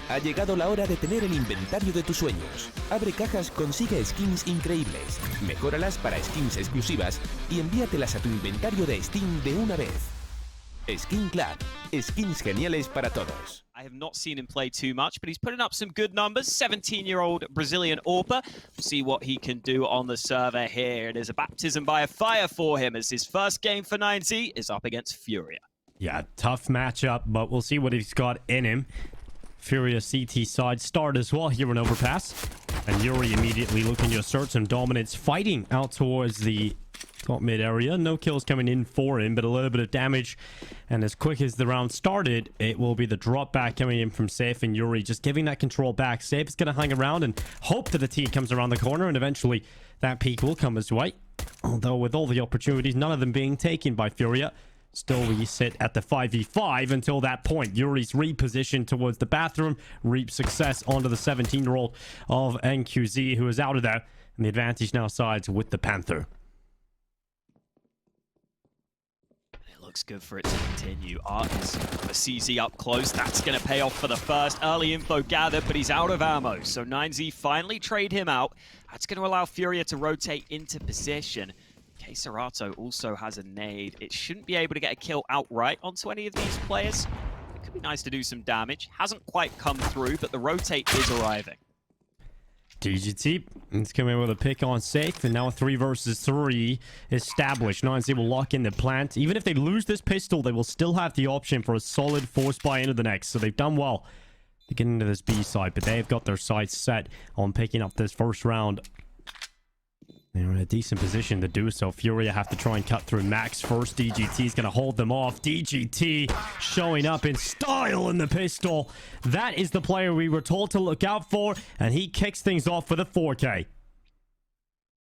Ha llegado la hora de tener el inventario de tus sueños. Abre cajas, consigue skins increíbles, mejóralas para skins exclusivas y envíatelas a tu inventario de Steam de una vez. Skin Club. Skins geniales para todos. I have not seen him play too much, but he's putting up some good numbers. 17-year-old Brazilian AWPer. We'll see what he can do on the server here. It is a baptism by a fire for him as his first game for 9Z is up against FURIA. Yeah, tough matchup, but we'll see what he's got in him. FURIA CT side start as well here in Overpass. And Yuri immediately looking to assert some dominance, fighting out towards the top mid area. No kills coming in for him, but a little bit of damage. And as quick as the round started, it will be the drop back coming in from Safe and Yuri, just giving that control back. Safe is going to hang around and hope that the T comes around the corner, and eventually that peak will come his way. Although with all the opportunities, none of them being taken by FURIA. Still, we sit at the 5v5 until that point. Yuri's repositioned towards the bathroom, reaps success onto the 17-year-old of NQZ, who is out of there. And the advantage now sides with the Panther. It looks good for it to continue. Art is a CZ up close. That's going to pay off for the first. Early info gathered, but he's out of ammo. So 9Z finally trade him out. That's going to allow FURIA to rotate into position. Serato also has a nade. It shouldn't be able to get a kill outright onto any of these players. It could be nice to do some damage. Hasn't quite come through, but the rotate is arriving. DGT is coming with a pick on Safe, and now a 3 versus 3 established. 9Z will lock in the plant. Even if they lose this pistol, they will still have the option for a solid force buy into the next. So they've done well to get into this B side, but they've got their sights set on picking up this first round. They're in a decent position to do so. FURIA have to try and cut through Max first. DGT is going to hold them off. DGT showing up in style in the pistol. That is the player we were told to look out for, and he kicks things off with a 4K.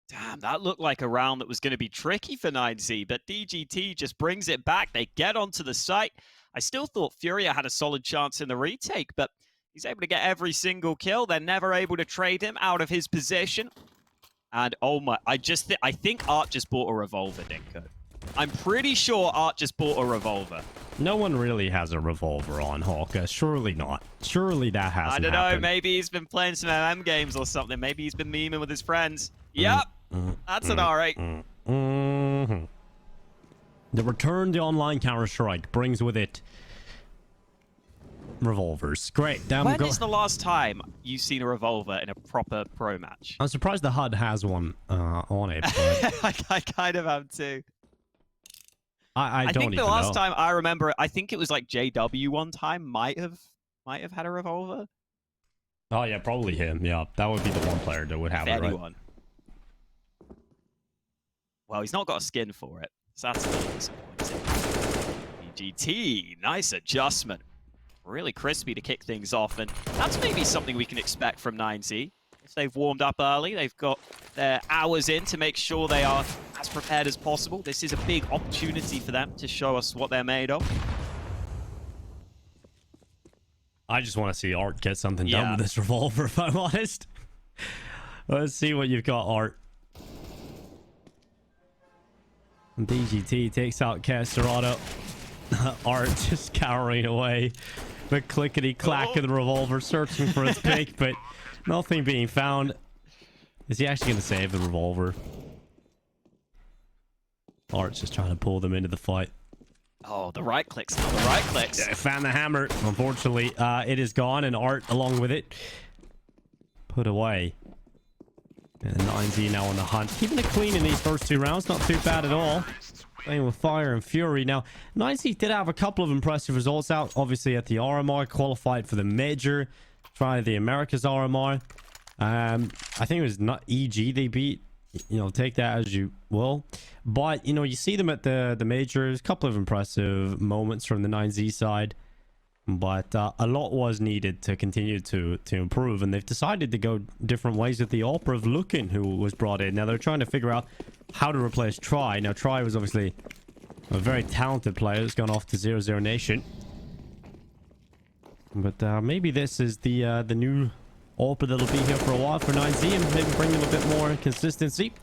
Damn, that looked like a round that was going to be tricky for 9Z, but DGT just brings it back. They get onto the site. I still thought FURIA had a solid chance in the retake, but he's able to get every single kill. They're never able to trade him out of his position. And oh my, I think Art just bought a revolver, Dinko. I'm pretty sure Art just bought a revolver. No one really has a revolver on Hawker. Surely not. Surely that hasn't I don't know, happened. maybe he's been playing some MM games or something. Maybe he's been memeing with his friends. Yep, that's an R8. The return to online Counter-Strike brings with it revolvers. Great. When is the last time you've seen a revolver in a proper pro match? I'm surprised the HUD has one on it. But I kind of am too. I don't think the even last know. time I remember, I think it was like JW one time might have had a revolver. Oh yeah, probably him. Yeah, that would be the one player that would have it, right? Anyone. Well, he's not got a skin for it, so that's a little disappointing. DGT, nice adjustment. Really crispy to kick things off, and that's maybe something we can expect from 9Z. If they've warmed up early, they've got their hours in to make sure they are as prepared as possible. This is a big opportunity for them to show us what they're made of. I just want to see Art get something done with this revolver, if I'm honest. Let's see what you've got, Art. DGT takes out Serato. Art just cowering away. The clickety-clack of the revolver, searching for its pick, but nothing being found. Is he actually going to save the revolver? Art's just trying to pull them into the fight. Oh, the right clicks, not the right clicks. Yeah, found the hammer. Unfortunately, it is gone, and Art along with it put away. And 9Z now on the hunt. Keeping it clean in these first 2 rounds. Not too bad at all. Playing with fire and fury. Now, 9Z did have a couple of impressive results out. Obviously, at the RMR, qualified for the major. Tried the Americas RMR. I think it was not EG they beat. You know, take that as you will. But, you know, you see them at the majors. A couple of impressive moments from the 9Z side. But a lot was needed to continue to improve. And they've decided to go different ways with the Opera of Lukin, who was brought in. Now, they're trying to figure out how to replace Try. Now, Try was obviously a very talented player that's gone off to 0-0 Nation. But maybe this is the new Opera that'll be here for a while for 9Z and maybe bring them a bit more consistency.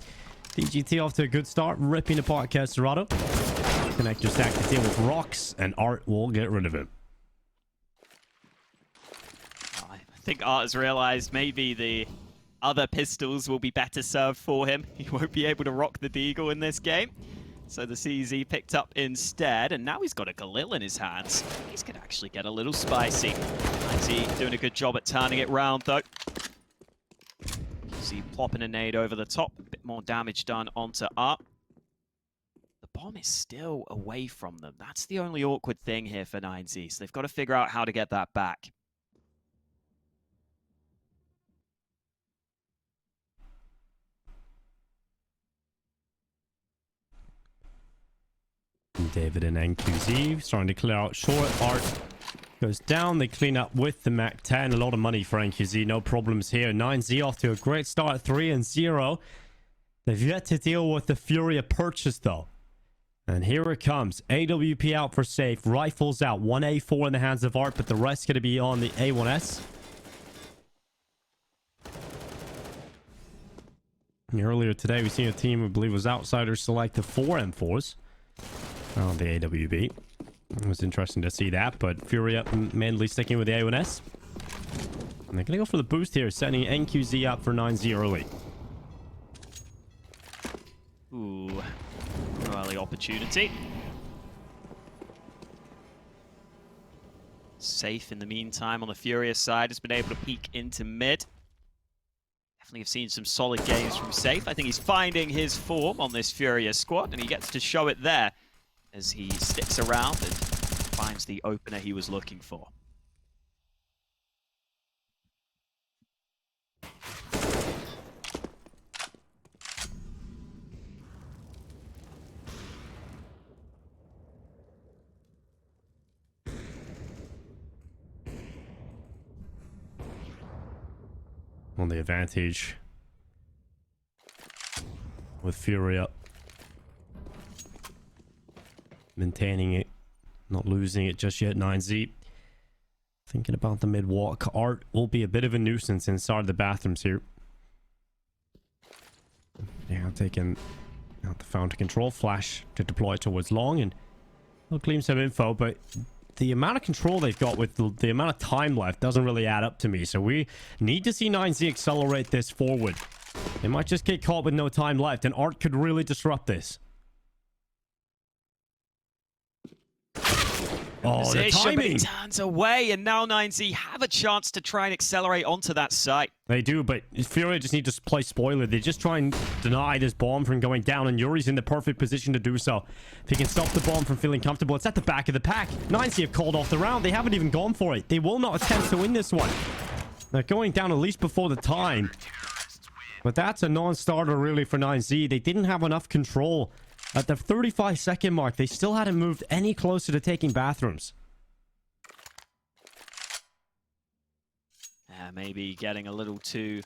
DGT off to a good start, ripping apart Serato. Connector stack to deal with rocks, and Art will get rid of him. I think Art has realized maybe the other pistols will be better served for him. He won't be able to rock the Deagle in this game. So the CZ picked up instead, and now he's got a Galil in his hands. He's going to actually get a little spicy. IZ doing a good job at turning it round, though. See, plopping a nade over the top. A bit more damage done onto Art. The bomb is still away from them. That's the only awkward thing here for 9Z, so they've got to figure out how to get that back. David and NQZ starting to clear out short. Art goes down. They clean up with the Mac 10. A lot of money for NQZ. No problems here. 9Z off to a great start. 3-0. They've yet to deal with the FURIA purchase, though. And here it comes. AWP out for safe. Rifles out. 1A4 in the hands of Art, but the rest going to be on the A1S. And earlier today, we seen a team we believe was Outsiders select the 4 M4s. On the AWB. It was interesting to see that, but FURIA mainly sticking with the A1S. And they're going to go for the boost here, setting NQZ up for 9-0 early. Ooh, early opportunity. Safe in the meantime on the FURIA side has been able to peek into mid. Definitely have seen some solid games from Safe. I think he's finding his form on this FURIA squad, and he gets to show it there as he sticks around and finds the opener he was looking for. On the advantage with FURIA. Maintaining it, not losing it just yet. 9Z thinking about the mid walk. Art will be a bit of a nuisance inside the bathrooms here. Yeah, taking out the fountain control flash to deploy towards long, and they'll glean some info, but the amount of control they've got with the amount of time left doesn't really add up to me. So we need to see 9Z accelerate this forward. They might just get caught with no time left, and Art could really disrupt this. Oh, the timing! But he turns away, and now 9Z have a chance to try and accelerate onto that site. They do, but FURIA just need to play spoiler. They just try and deny this bomb from going down, and Yuri's in the perfect position to do so. If he can stop the bomb from feeling comfortable, it's at the back of the pack. 9Z have called off the round. They haven't even gone for it. They will not attempt to win this one. They're going down at least before the time. But that's a non-starter, really, for 9Z. They didn't have enough control. At the 35-second mark, they still hadn't moved any closer to taking bathrooms. Maybe getting a little too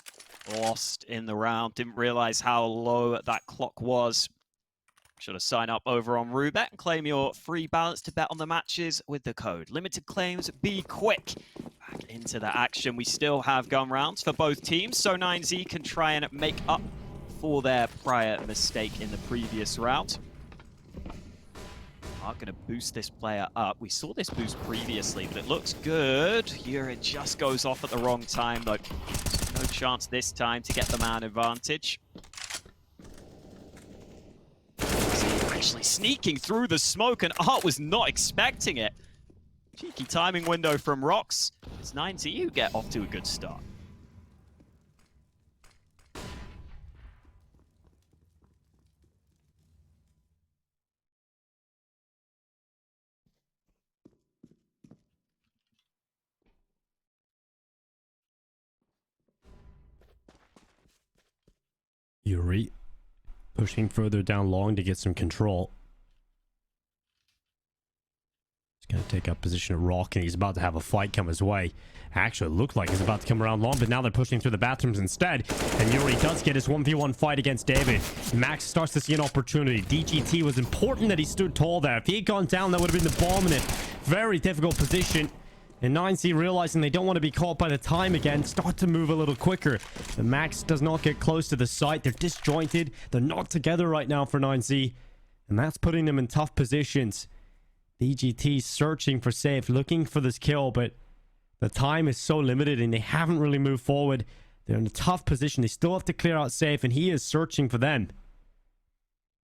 lost in the round. Didn't realize how low that clock was. Should have signed up over on Roobet and claim your free balance to bet on the matches with the code. Limited claims, be quick. Back into the action. We still have gun rounds for both teams, so 9Z can try and make up for their prior mistake in the previous round. Are going to boost this player up. We saw this boost previously, but it looks good. Yuri just goes off at the wrong time, though. No chance this time to get the man advantage. Actually sneaking through the smoke, and Art was not expecting it. Cheeky timing window from Rox. It's 9Z who get off to a good start. Yuri pushing further down long to get some control. He's going to take up position at Rock, and he's about to have a fight come his way. Actually, it looked like he's about to come around long, but now they're pushing through the bathrooms instead. And Yuri does get his 1v1 fight against David. Max starts to see an opportunity. DGT was important that he stood tall there. If he had gone down, that would have been the bomb in a very difficult position. And 9Z, realizing they don't want to be caught by the time again, start to move a little quicker. The Max does not get close to the site. They're disjointed. They're not together right now for 9Z. And that's putting them in tough positions. DGT searching for safe, looking for this kill, but The time is so limited and they haven't really moved forward. They're in a tough position. They still have to clear out safe, and he is searching for them.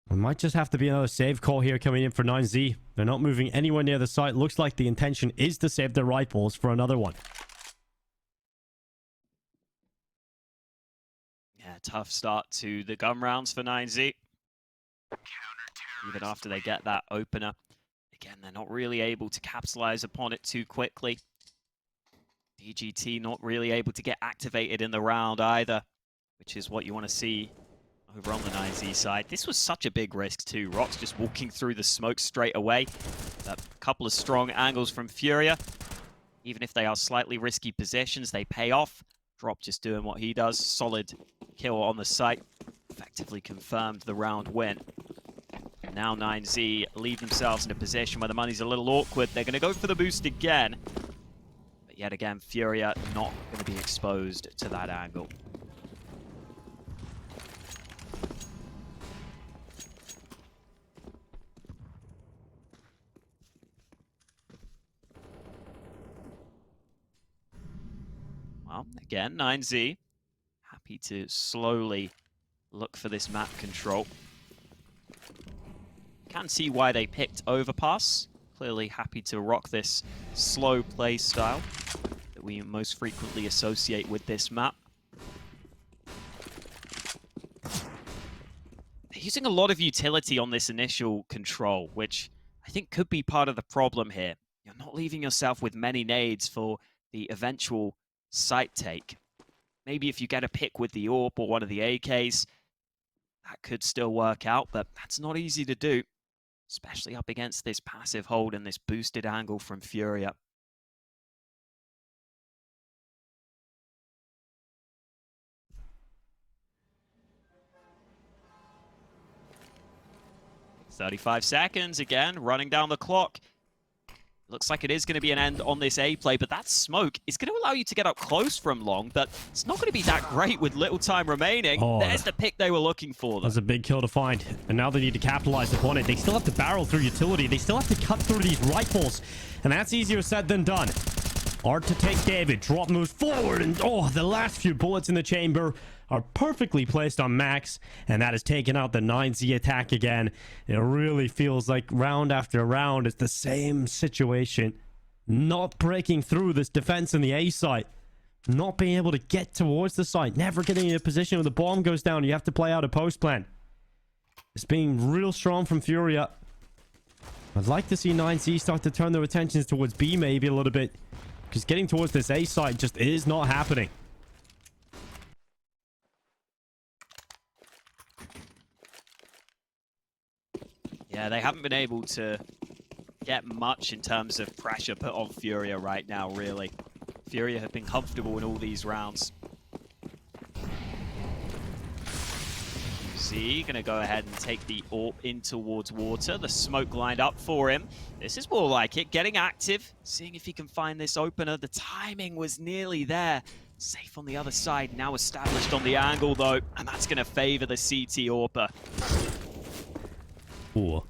It might just have to be another save call here coming in for 9Z. They're not moving anywhere near the site. Looks like the intention is to save their rifles for another one. Yeah, tough start to the gun rounds for 9Z. Even after they get that opener. Again, they're not really able to capitalize upon it too quickly. DGT not really able to get activated in the round either, which is what you want to see over on the 9Z side. This was such a big risk too. Rox just walking through the smoke straight away. A couple of strong angles from FURIA. Even if they are slightly risky positions, they pay off. Drop just doing what he does. Solid kill on the site. Effectively confirmed the round win. And now 9Z leave themselves in a position where the money's a little awkward. They're going to go for the boost again. But yet again, FURIA not going to be exposed to that angle. Well, again, 9Z happy to slowly look for this map control. Can see why they picked Overpass. Clearly happy to rock this slow play style that we most frequently associate with this map. They're using a lot of utility on this initial control, which I think could be part of the problem here. You're not leaving yourself with many nades for the eventual site take. Maybe if you get a pick with the AWP or one of the AKs, that could still work out, but that's not easy to do, especially up against this passive hold and this boosted angle from FURIA. "35 seconds again, running down the clock. Looks like it is going to be an end on this A play, but that smoke is going to allow you to get up close from long, but it's not going to be that great with little time remaining. Oh, there's the pick they were looking for. That's a big kill to find, and now they need to capitalize upon it. They still have to barrel through utility. They still have to cut through these rifles, and that's easier said than done. Art to take David. Drop moves forward, and oh, the last few bullets in the chamber are perfectly placed on Max, and that has taken out the 9Z attack again. It really feels like round after round, it's the same situation. Not breaking through this defense in the A site. Not being able to get towards the site. Never getting in a position when the bomb goes down. You have to play out a post plan. It's being real strong from FURIA. I'd like to see 9Z start to turn their attentions towards B maybe a little bit, because getting towards this A site just is not happening. Yeah, they haven't been able to get much in terms of pressure put on FURIA right now, really. FURIA have been comfortable in all these rounds. Z gonna go ahead and take the AWP in towards water. The smoke lined up for him. This is more like it. Getting active, seeing if he can find this opener. The timing was nearly there. Safe on the other side, now established on the angle though, and that's gonna favor the CT AWPer. Ooh.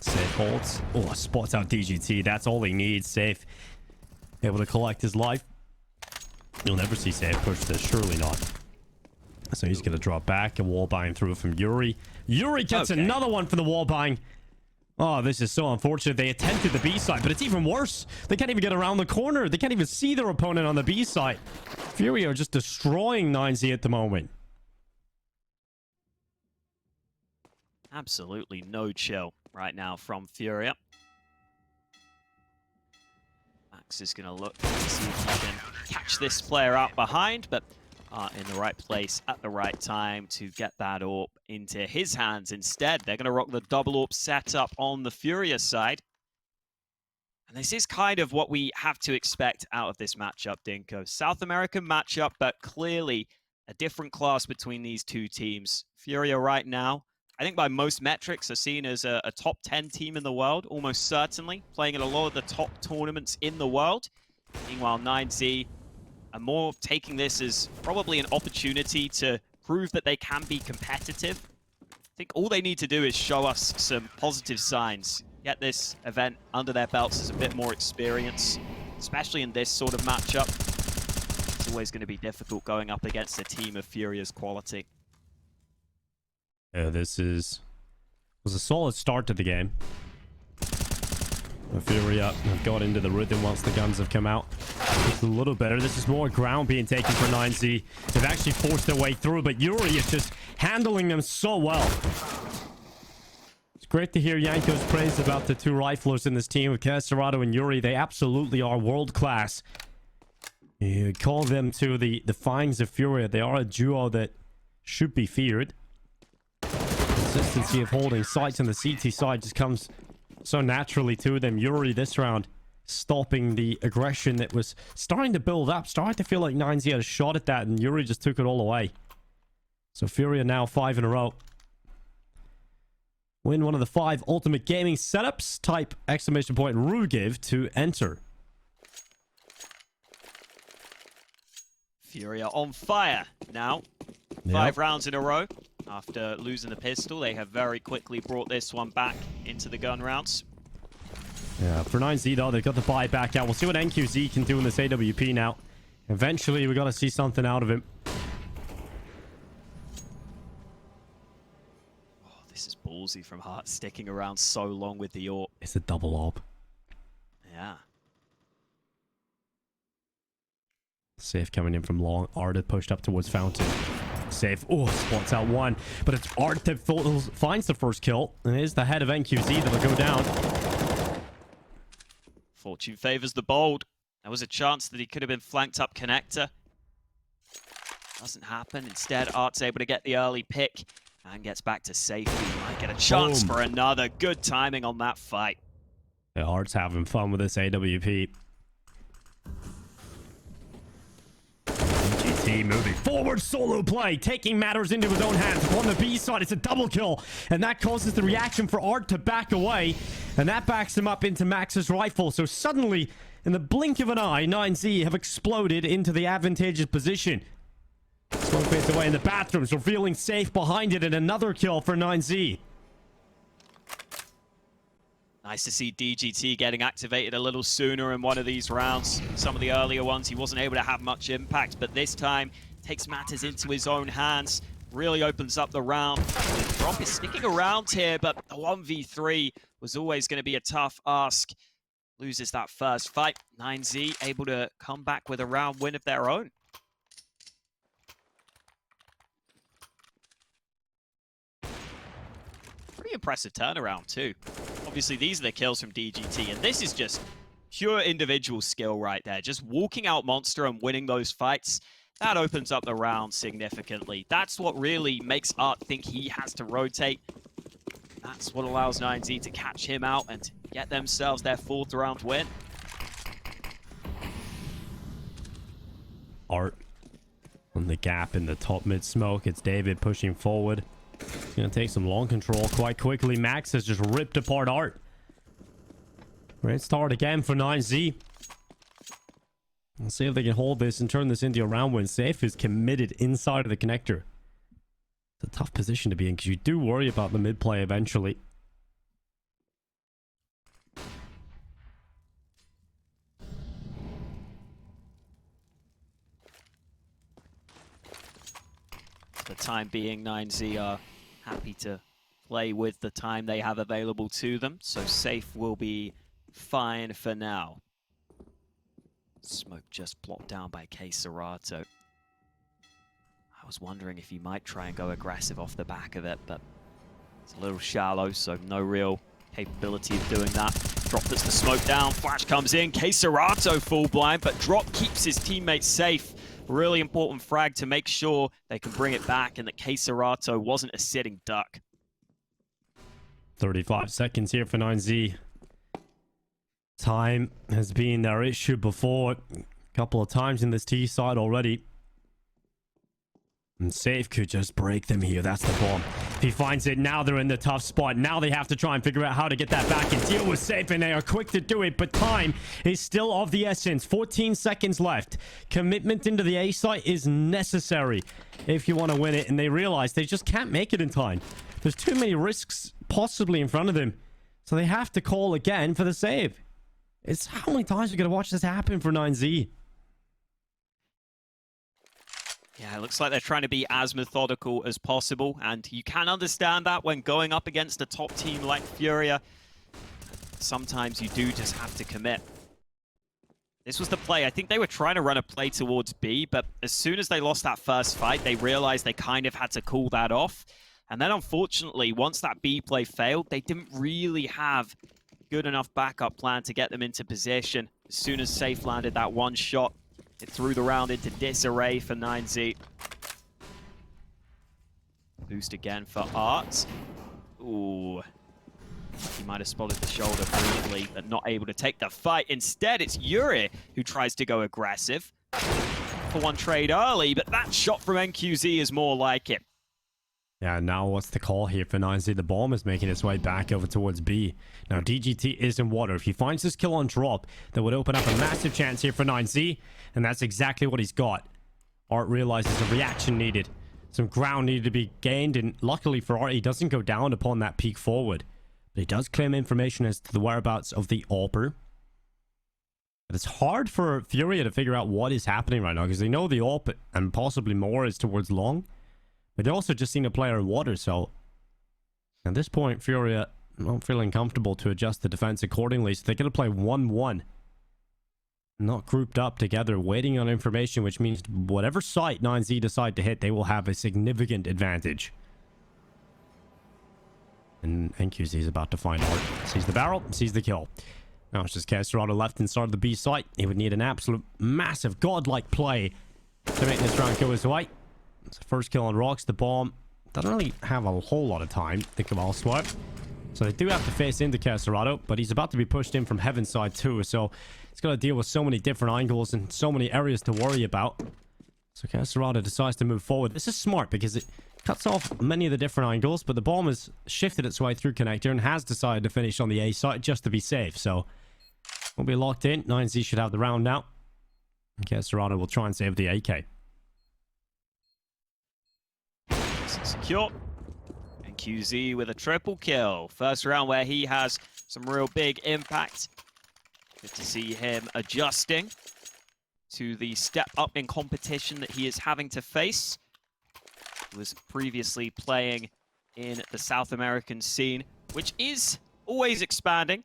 Safe holds. Oh, spots out DGT. That's all he needs. Safe. Able to collect his life. You'll never see Safe push this. Surely not. So he's going to drop back. A wall buying through from Yuri. Yuri gets another one for the wall buying. Oh, this is so unfortunate. They attempted the B side, but it's even worse. They can't even get around the corner. They can't even see their opponent on the B side. FURIA are just destroying 9Z at the moment. Absolutely no chill right now from FURIA. Max is going to look to see if he can catch this player out behind, but in the right place at the right time to get that AWP into his hands instead. They're going to rock the double AWP setup on the FURIA side. And this is kind of what we have to expect out of this matchup, Dinko. South American matchup, but clearly a different class between these two teams. FURIA right now, I think by most metrics, are seen as a top 10 team in the world, almost certainly, playing in a lot of the top tournaments in the world. Meanwhile, 9Z are more taking this as probably an opportunity to prove that they can be competitive. I think all they need to do is show us some positive signs get this event under their belts as a bit more experience, especially in this sort of matchup. It's always going to be difficult going up against a team of FURIA's quality. Yeah, was a solid start to the game. FURIA have got into the rhythm once the guns have come out. It's a little better. This is more ground being taken for 9Z. They've actually forced their way through, but Yuri is just handling them so well. It's great to hear Yanko's praise about the two riflers in this team with Caserato and Yuri. They absolutely are world class. You call them to the fangs of FURIA. They are a duo that should be feared. Consistency of holding sights on the CT side just comes so naturally to them. Yuri this round stopping the aggression that was starting to build up. Starting to feel like 9Z had a shot at that, and Yuri just took it all away. So FURIA now 5 in a row. Win one of the 5 ultimate gaming setups. Type exclamation point Rugiv to enter. FURIA on fire now. 5 rounds in a row. After losing the pistol, they have very quickly brought this one back into the gun rounds. Yeah, for 9Z though, they've got the buy back out. We'll see what NQZ can do in this AWP now. Eventually, we got to see something out of him. Oh, this is ballsy from Hart, sticking around so long with the AWP. It's a double op. Yeah. Safe coming in from long. Arda pushed up towards Fountain. Safe. Oh, spots out one. But it's Art that finds the first kill. And it is the head of NQZ that'll go down. Fortune favors the bold. There was a chance that he could have been flanked up connector. Doesn't happen. Instead, Art's able to get the early pick and gets back to safety. Might get a chance for another. Good timing on that fight. Yeah, Art's having fun with this AWP. DGT moving forward, solo play, taking matters into his own hands. On the B side, it's a double kill, and that causes the reaction for Art to back away, and that backs him up into Max's rifle. So suddenly, in the blink of an eye, 9Z have exploded into the advantageous position. Smoke fades away in the bathrooms, revealing Safe behind it, and another kill for 9Z. Nice to see DGT getting activated a little sooner in one of these rounds. Some of the earlier ones, he wasn't able to have much impact, but this time, takes matters into his own hands. Really opens up the round. The drop is sticking around here, but the 1v3 was always going to be a tough ask. Loses that first fight. 9Z able to come back with a round win of their own. Pretty impressive turnaround too. Obviously, these are the kills from DGT, and this is just pure individual skill right there. Just walking out Monster and winning those fights, that opens up the round significantly. That's what really makes Art think he has to rotate. That's what allows 9Z to catch him out and get themselves their 4th round win. Art on the gap in the top mid smoke. It's David pushing forward. He's going to take some long control quite quickly. Max has just ripped apart Art. Great start again for 9Z. Let's see if they can hold this and turn this into a round win. Safe is committed inside of the connector. It's a tough position to be in because you do worry about the mid play eventually. For the time being, 9Z are happy to play with the time they have available to them, so Safe will be fine for now. Smoke just plopped down by Caserato. I was wondering if he might try and go aggressive off the back of it, but it's a little shallow, so no real capability of doing that. Drop puts the smoke down, flash comes in, Caserato full blind, but Drop keeps his teammates safe. Really important frag to make sure they can bring it back and that Caserato wasn't a sitting duck. 35 seconds here for 9Z. Time has been their issue before. A couple of times in this T side already. And Safe could just break them here. That's the bomb. If he finds it, now they're in the tough spot. Now they have to try and figure out how to get that back and deal with Safe, and they are quick to do it, but time is still of the essence. 14 seconds left. Commitment into the A site is necessary if you want to win it, and they realize they just can't make it in time. There's too many risks possibly in front of them. So they have to call again for the save. It's how many times are we going to watch this happen for 9Z? Yeah, it looks like they're trying to be as methodical as possible, and you can understand that when going up against a top team like FURIA. Sometimes you do just have to commit. This was the play. I think they were trying to run a play towards B, but as soon as they lost that first fight, they realized they kind of had to call that off. And then unfortunately, once that B play failed, they didn't really have good enough backup plan to get them into position. As soon as Safe landed that one shot, it threw the round into disarray for 9Z. Boost again for Art. Ooh. He might have spotted the shoulder brilliantly, but not able to take the fight. Instead, it's Yuri who tries to go aggressive. For one trade early, but that shot from NQZ is more like it. Yeah, now what's the call here for 9Z? The bomb is making its way back over towards B. Now, DGT is in water. If he finds this kill on drop, that would open up a massive chance here for 9Z, and that's exactly what he's got. Art realizes a reaction needed. Some ground needed to be gained, and luckily for Art, he doesn't go down upon that peek forward. But he does claim information as to the whereabouts of the AWPer. But it's hard for FURIA to figure out what is happening right now, because they know the AWP and possibly more is towards long. But they also just seen a player in water, so at this point, FURIA not feeling comfortable to adjust the defense accordingly, so they're going to play 1-1. Not grouped up together, waiting on information, which means whatever site 9Z decide to hit, they will have a significant advantage. And NQZ is about to find Art. Sees the barrel, sees the kill. Now it's just Casterado left inside of the B site. He would need an absolute massive godlike play to make this round go his way. It's the first kill on Rocks. The bomb doesn't really have a whole lot of time. Think of all swap. So they do have to face into Casterado, but he's about to be pushed in from Heaven's side too. So he's got to deal with so many different angles and so many areas to worry about. So Casterado decides to move forward. This is smart because it cuts off many of the different angles, but the bomb has shifted its way through connector and has decided to finish on the A site just to be safe. So we'll be locked in. 9Z should have the round now. And Casterado will try and save the AK. Secure. And QZ with a triple kill. First round where he has some real big impact. Good to see him adjusting to the step up in competition that he is having to face. He was previously playing in the South American scene, which is always expanding.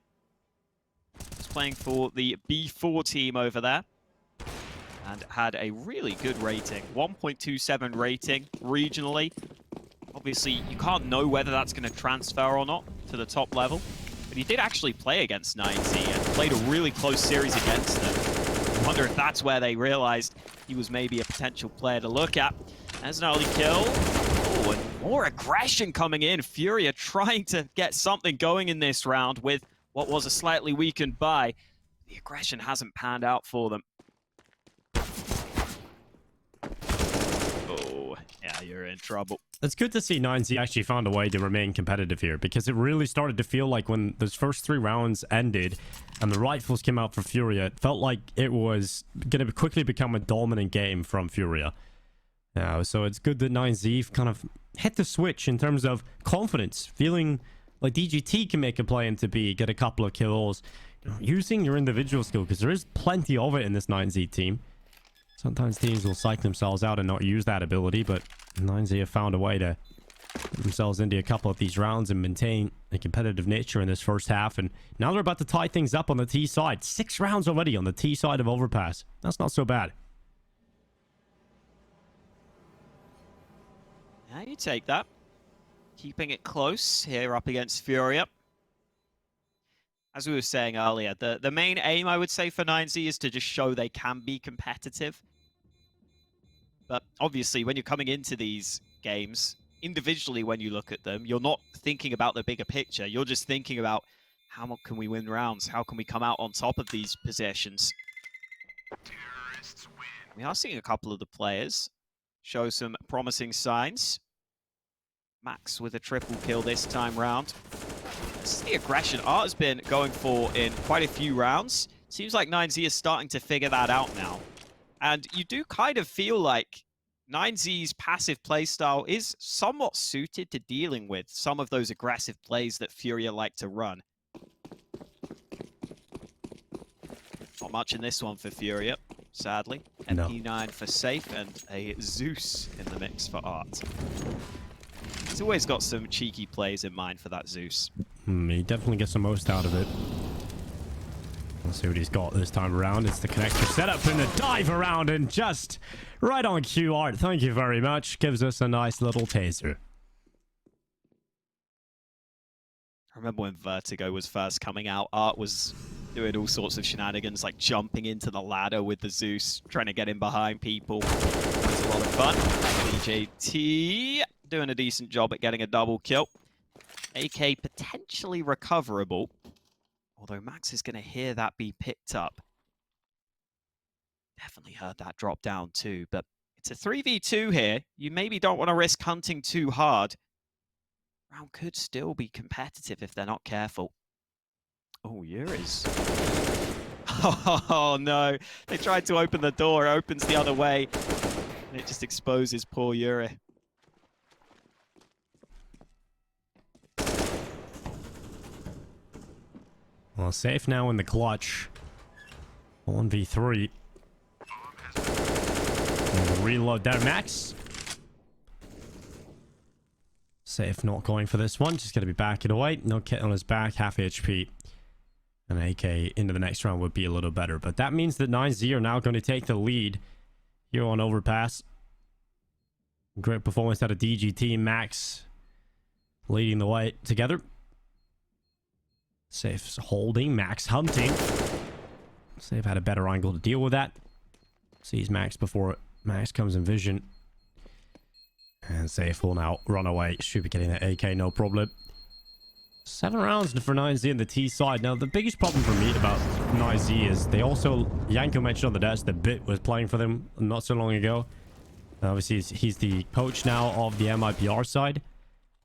He's playing for the B4 team over there and had a really good rating, 1.27 rating regionally. Obviously, you can't know whether that's going to transfer or not to the top level, but he did actually play against 9Z and played a really close series against them. I wonder if that's where they realized he was maybe a potential player to look at. There's an early kill. Oh, and more aggression coming in. FURIA trying to get something going in this round with what was a slightly weakened buy. The aggression hasn't panned out for them. Oh, yeah, you're in trouble. It's good to see 9Z actually found a way to remain competitive here, because it really started to feel like when those first 3 rounds ended and the rifles came out for FURIA, it felt like it was going to quickly become a dominant game from FURIA. So it's good that 9Z kind of hit the switch in terms of confidence, feeling like DGT can make a play into B, get a couple of kills, using your individual skill, because there is plenty of it in this 9Z team. Sometimes teams will psych themselves out and not use that ability, but 9Z have found a way to get themselves into a couple of these rounds and maintain a competitive nature in this first half. And now they're about to tie things up on the T side. 6 rounds already on the T side of Overpass. That's not so bad. Now you take that. Keeping it close here up against FURIA. As we were saying earlier, the main aim, I would say, for 9Z is to just show they can be competitive. But obviously, when you're coming into these games, individually when you look at them, you're not thinking about the bigger picture. You're just thinking about how can we win rounds? How can we come out on top of these possessions? We are seeing a couple of the players show some promising signs. Max with a triple kill this time round. This is the aggression Art has been going for in quite a few rounds. Seems like 9Z is starting to figure that out now. And you do kind of feel like 9Z's passive playstyle is somewhat suited to dealing with some of those aggressive plays that FURIA like to run. Not much in this one for FURIA, sadly. No. MP9 for Safe and a Zeus in the mix for Art. He's always got some cheeky plays in mind for that Zeus. He definitely gets the most out of it. Let's see what he's got this time around. It's the connector setup and the dive around, and just right on cue, Art. Thank you very much. Gives us a nice little taser. I remember when Vertigo was first coming out, Art was doing all sorts of shenanigans, like jumping into the ladder with the Zeus, trying to get in behind people. It was a lot of fun. DGT doing a decent job at getting a double kill. AK potentially recoverable, although Max is going to hear that be picked up. Definitely heard that drop down too, but it's a 3v2 here. You maybe don't want to risk hunting too hard. Round could still be competitive if they're not careful. Oh, Yuri's. Oh, no. They tried to open the door. It opens the other way. And it just exposes poor Yuri. Well, Safe now in the clutch. 1v3. Reload there, Max. Safe not going for this one. Just going to be backing away. No kit on his back. Half HP. An AK into the next round would be a little better. But that means that 9Z are now going to take the lead here on Overpass. Great performance out of DGT. Max leading the way together. Safe's holding. Max hunting. Safe had a better angle to deal with that. Sees Max before Max comes in vision. And Safe will now run away. Should be getting that AK, no problem. 7 rounds for 9Z in the T side. Now, the biggest problem for me about 9Z is they also... Yanko mentioned on the desk that Bit was playing for them not so long ago. Obviously, he's the coach now of the MIPR side.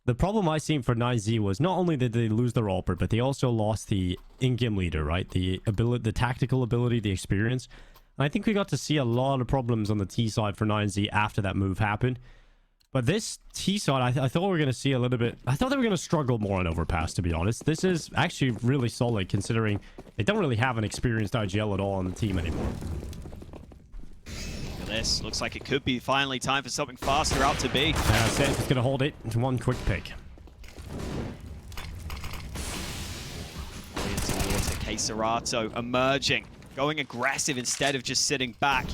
The problem I seen for 9Z was not only did they lose their AWPer, but they also lost the in-game leader, right? The ability, the tactical ability, the experience. And I think we got to see a lot of problems on the T side for 9Z after that move happened. But this T side, I thought we were going to see a little bit... I thought they were going to struggle more on Overpass, to be honest. This is actually really solid, considering they don't really have an experienced IGL at all on the team anymore. Look at this. Looks like it could be finally time for something faster out to B. Safe is going to hold it. One quick pick. Into the water. Queserato emerging. Going aggressive instead of just sitting back.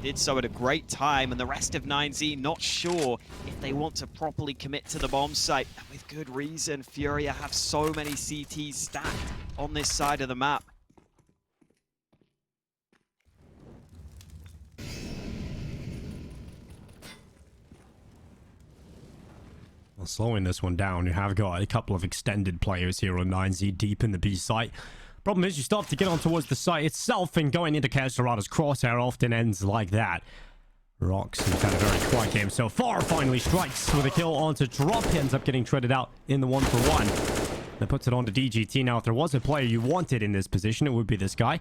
Did so at a great time, and the rest of 9Z not sure if they want to properly commit to the bomb site. And with good reason, FURIA have so many CTs stacked on this side of the map. Well, slowing this one down, you have got a couple of extended players here on 9Z deep in the B site. Problem is, you start to get on towards the site itself, and going into Queserato's crosshair often ends like that. Rox, who's had a very quiet game so far, finally strikes with a kill onto Drop. He ends up getting traded out in the 1-for-1. That puts it on to DGT. Now, if there was a player you wanted in this position, it would be this guy.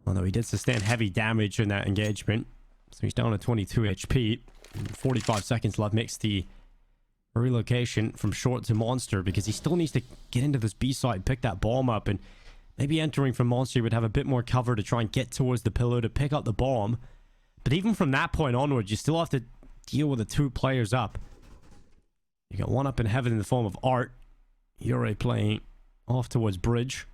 Although he did sustain heavy damage in that engagement. So he's down to 22 HP. 45 seconds left. Makes the relocation from short to monster, because he still needs to get into this B site, pick that bomb up, and maybe entering from monster would have a bit more cover to try and get towards the pillar to pick up the bomb. But even from that point onwards, you still have to deal with the 2 players up. You got one up in heaven in the form of Art. Yuri playing off towards bridge.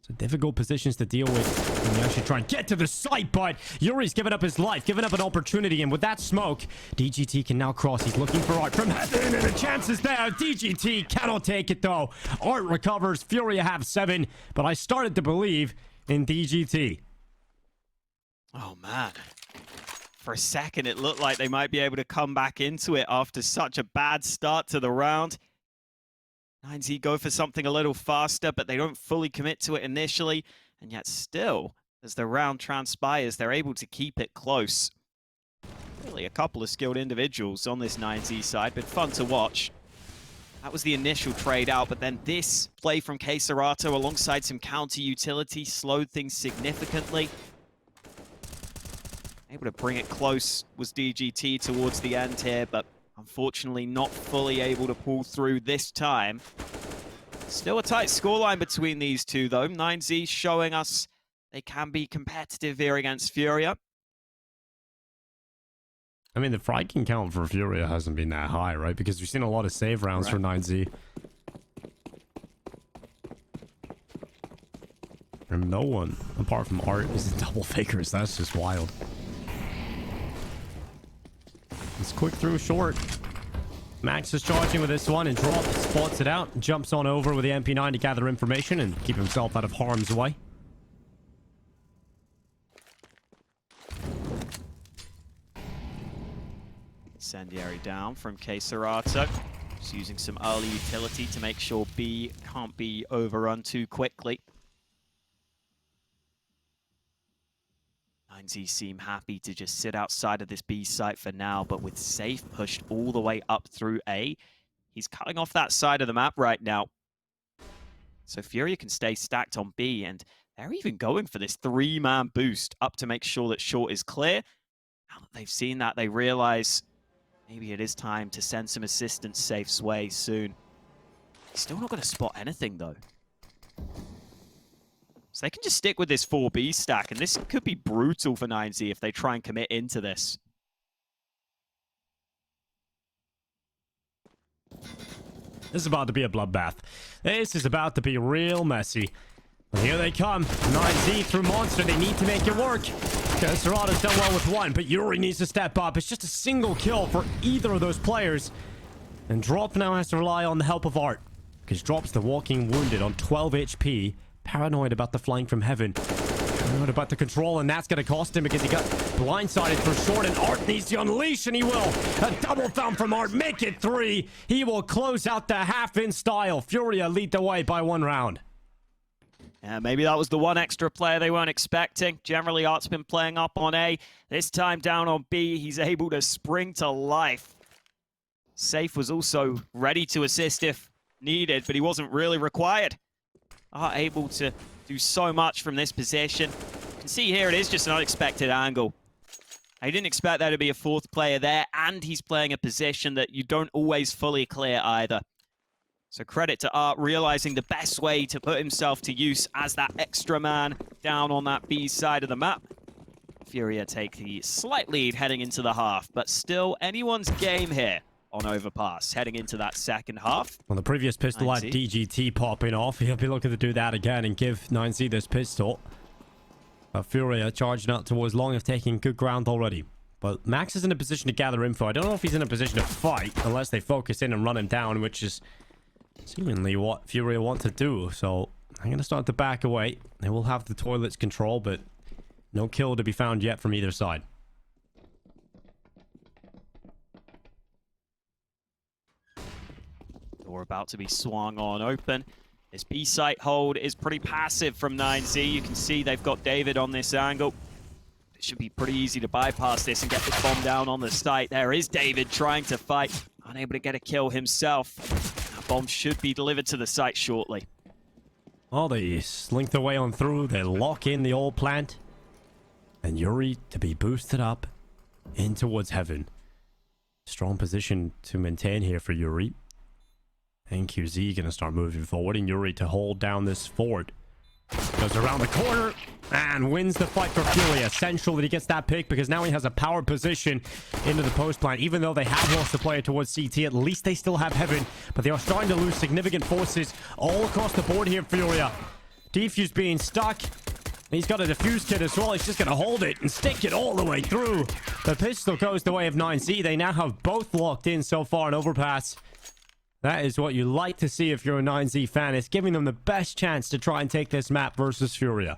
So difficult positions to deal with when you actually try and get to the site, but Yuri's given up his life, given up an opportunity, and with that smoke, DGT can now cross. He's looking for Art from heaven, and the chance is there. DGT cannot take it, though. Art recovers. FURIA have 7, but I started to believe in DGT. Oh, man. For a second, it looked like they might be able to come back into it after such a bad start to the round. 9Z go for something a little faster, but they don't fully commit to it initially. And yet still, as the round transpires, they're able to keep it close. Really a couple of skilled individuals on this 9Z side, but fun to watch. That was the initial trade out, but then this play from Queserato alongside some counter utility slowed things significantly. Able to bring it close was DGT towards the end here, but unfortunately not fully able to pull through this time. Still a tight scoreline between these two, though. 9Z showing us they can be competitive here against FURIA. I mean, the frag count for FURIA hasn't been that high, right? Because we've seen a lot of save rounds for 9Z. And no one, apart from Art, is in double figures. That's just wild. It's quick through short. Max is charging with this one and Drop spots it out. Jumps on over with the MP9 to gather information and keep himself out of harm's way. Incendiary down from Keserato. Just using some early utility to make sure B can't be overrun too quickly. 9Z seem happy to just sit outside of this B site for now, but with Safe pushed all the way up through A, he's cutting off that side of the map right now. So FURIA can stay stacked on B, and they're even going for this 3-man boost up to make sure that short is clear. Now that they've seen that, they realize maybe it is time to send some assistance Safe's way soon. Still not going to spot anything, though. So they can just stick with this 4B stack, and this could be brutal for 9Z if they try and commit into this. This is about to be a bloodbath. This is about to be real messy. And here they come. 9Z through Monster. They need to make it work. Serato's done well with one, but Yuri needs to step up. It's just a single kill for either of those players. And Drop now has to rely on the help of Art, because Drop's the walking wounded on 12 HP. Paranoid about the flying from heaven. Paranoid about the control, and that's going to cost him because he got blindsided for short, and Art needs to unleash, and he will. A double thumb from Art. Make it 3. He will close out the half in style. FURIA lead the way by 1 round. Yeah, maybe that was the one extra player they weren't expecting. Generally, Art's been playing up on A. This time down on B, he's able to spring to life. Safe was also ready to assist if needed, but he wasn't really required. Art able to do so much from this position. You can see here it is just an unexpected angle. I didn't expect there to be a 4th player there, and he's playing a position that you don't always fully clear either. So credit to Art realizing the best way to put himself to use as that extra man down on that B side of the map. FURIA take the slight lead heading into the half, but still anyone's game here on Overpass heading into that second half. Well, the previous pistol had DGT popping off. He'll be looking to do that again and give 9Z this pistol. FURIA charging up towards long, of taking good ground already. But Max is in a position to gather info. I don't know if he's in a position to fight unless they focus in and run him down, which is seemingly what FURIA want to do. So I'm going to start to back away. They will have the toilets control, but no kill to be found yet from either side. Door about to be swung on open. This B site hold is pretty passive from 9Z. You can see they've got David on this angle. It should be pretty easy to bypass this and get this bomb down on the site. There is David trying to fight, unable to get a kill himself. That bomb should be delivered to the site shortly. Well, they slink their way on through. They lock in the old plant. And Yuri to be boosted up in towards heaven. Strong position to maintain here for Yuri. NQZ going to start moving forward, and Yuri to hold down this fort. Goes around the corner and wins the fight for FURIA. Essential that he gets that pick because now he has a power position into the post plant. Even though they have lost the player towards CT, at least they still have heaven. But they are starting to lose significant forces all across the board here, FURIA. Defuse being stuck. He's got a defuse kit as well. He's just going to hold it and stick it all the way through. The pistol goes the way of 9Z. They now have both locked in so far in Overpass. That is what you like to see if you're a 9Z fan. It's giving them the best chance to try and take this map versus FURIA.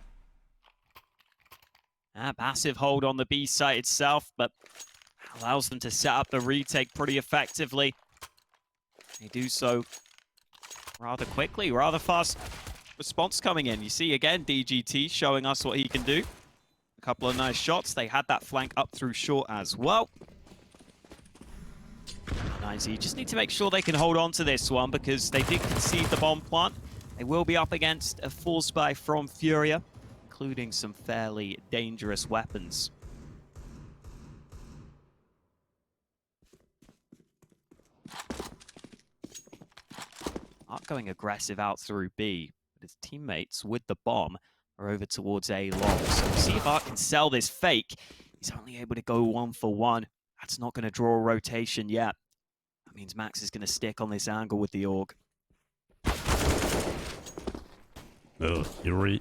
A passive hold on the B site itself, but allows them to set up the retake pretty effectively. They do so rather quickly, rather fast response coming in. You see again DGT showing us what he can do. A couple of nice shots. They had that flank up through short as well. 9Z just need to make sure they can hold on to this one because they did concede the bomb plant. They will be up against a force buy from FURIA, including some fairly dangerous weapons. Art going aggressive out through B, but his teammates with the bomb are over towards A long. So we'll see if Art can sell this fake. He's only able to go 1 for 1. That's not going to draw a rotation yet. That means Max is going to stick on this angle with the AUG. Oh, Yuri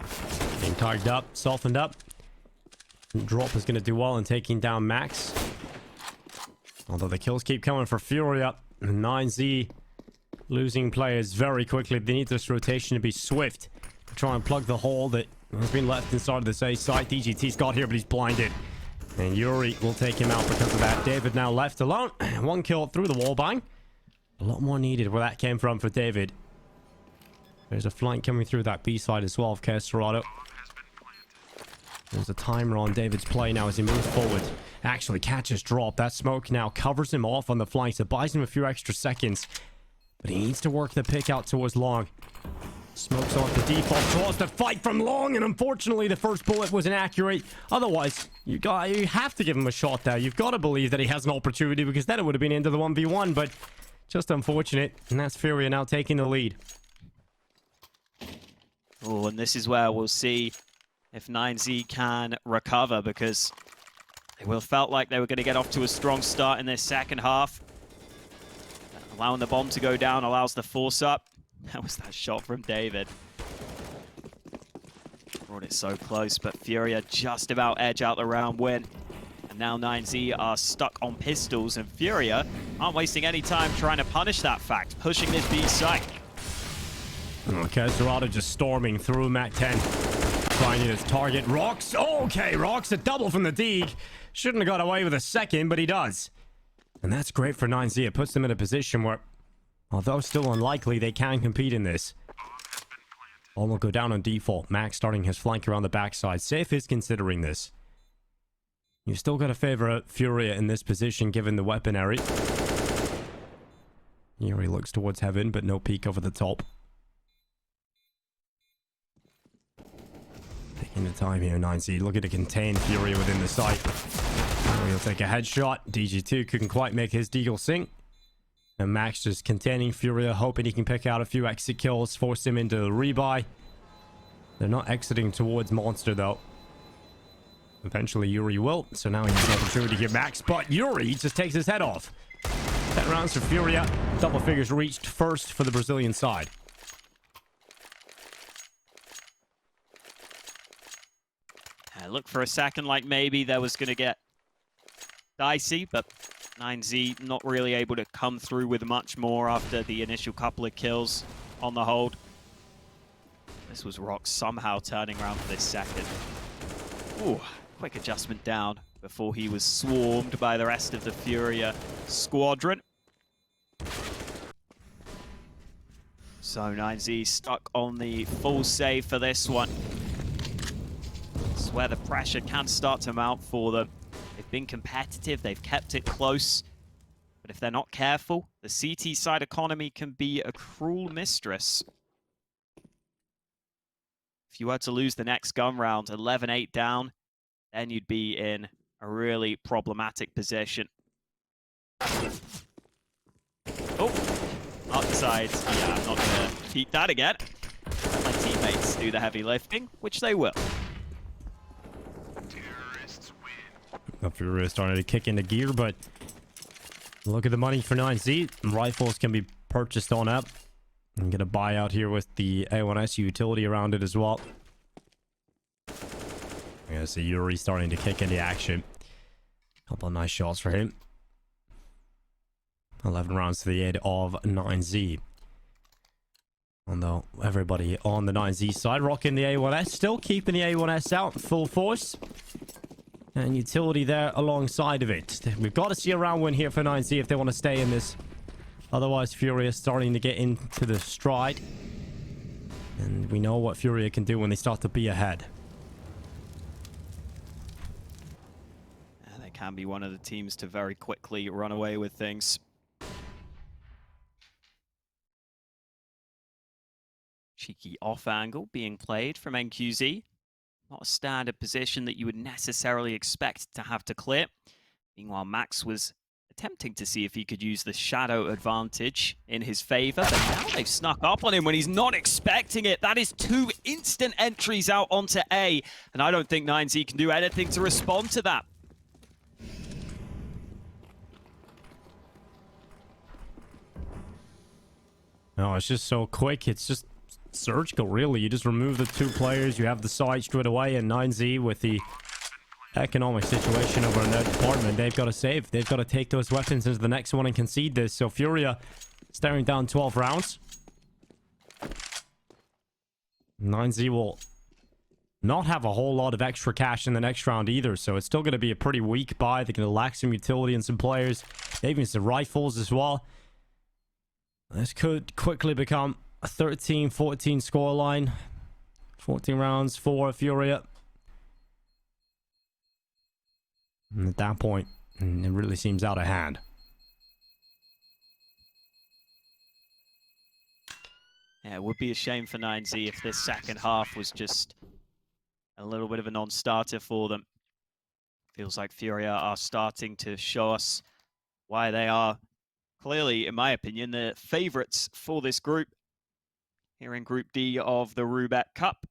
being tagged up, softened up. Drop is going to do well in taking down Max. Although the kills keep coming for FURIA. 9Z losing players very quickly. They need this rotation to be swift. Try and plug the hole that has been left inside of this A site. DGT's got here, but he's blinded. And Yuri will take him out because of that. David now left alone. 1 kill through the wall bang. A lot more needed where that came from for David. There's a flank coming through that B side as well of Kestorado. There's a timer on David's play now as he moves forward. Actually catches drop. That smoke now covers him off on the flanks. It buys him a few extra seconds. But he needs to work the pick out towards long. Smokes off the default. Draws the fight from long. And unfortunately, the first bullet was inaccurate. Otherwise, you have to give him a shot there. You've got to believe that he has an opportunity because then it would have been into the 1v1. But just unfortunate. And that's FURIA now taking the lead. Oh, and this is where we'll see if 9Z can recover, because they will have felt like they were going to get off to a strong start in their second half. Allowing the bomb to go down allows the force up. That was that shot from David. Brought it so close, but FURIA just about edge out the round win. And now 9Z are stuck on pistols, and FURIA aren't wasting any time trying to punish that fact, pushing this B site. Okay, Zerado just storming through Mac 10. Finding his target. Rox. Okay, Rox, a double from the Deeg. Shouldn't have got away with a second, but he does. And that's great for 9Z. It puts them in a position where, although still unlikely, they can compete in this. All will go down on default. Max starting his flank around the backside. Safe is considering this. You still got to favor FURIA in this position, given the weaponry. Yuri looks towards heaven, but no peek over the top. Taking the time here, 9Z looking to contain FURIA within the site. He'll take a headshot. DG2 couldn't quite make his deagle sink. And Max just containing FURIA, hoping he can pick out a few exit kills, force him into the rebuy. They're not exiting towards Monster, though. Eventually, Yuri will. So now he has an opportunity to get Max, but Yuri just takes his head off. 10 rounds for FURIA. Double figures reached first for the Brazilian side. Look for a second like maybe that was going to get dicey, but 9Z not really able to come through with much more after the initial couple of kills on the hold. This was Rox somehow turning around for this second. Ooh, quick adjustment down before he was swarmed by the rest of the FURIA squadron. So 9Z stuck on the full save for this one. Where the pressure can start to mount for them. They've been competitive, they've kept it close, but if they're not careful, the CT side economy can be a cruel mistress. If you were to lose the next gun round, 11-8 down, then you'd be in a really problematic position. Oh, outside. Yeah, I'm not gonna peek that again. Let my teammates do the heavy lifting, which they will. FURIA starting to kick into gear, but look at the money for 9Z. Rifles can be purchased on up. And get a buyout here with the A1S utility around it as well. I see Yuri starting to kick into action. Couple of nice shots for him. 11 rounds to the head of 9Z. Although everybody on the 9Z side rocking the A1S, still keeping the A1S out full force. And utility there alongside of it. We've got to see a round win here for 9Z if they want to stay in this. Otherwise, FURIA is starting to get into the stride. And we know what FURIA can do when they start to be ahead. And they can be one of the teams to very quickly run away with things. Cheeky off angle being played from NQZ. Not a standard position that you would necessarily expect to have to clear. Meanwhile, Max was attempting to see if he could use the shadow advantage in his favor, but now they've snuck up on him when he's not expecting it. That is 2 instant entries out onto A, and I don't think 9Z can do anything to respond to that. No, it's just so quick. It's just surgical, really. You just remove the 2 players, you have the side straight away, and 9Z with the economic situation over in their department, they've got to save. They've got to take those weapons into the next one and concede this. So FURIA staring down 12 rounds. 9Z will not have a whole lot of extra cash in the next round either, so it's still going to be a pretty weak buy. They're going to lack some utility in some players, even some rifles as well. This could quickly become a 13-14 scoreline. 14 rounds for FURIA. And at that point, it really seems out of hand. Yeah, it would be a shame for 9Z if this second half was just a little bit of a non-starter for them. Feels like FURIA are starting to show us why they are clearly, in my opinion, the favorites for this group here in Group D of the Roobet CUP.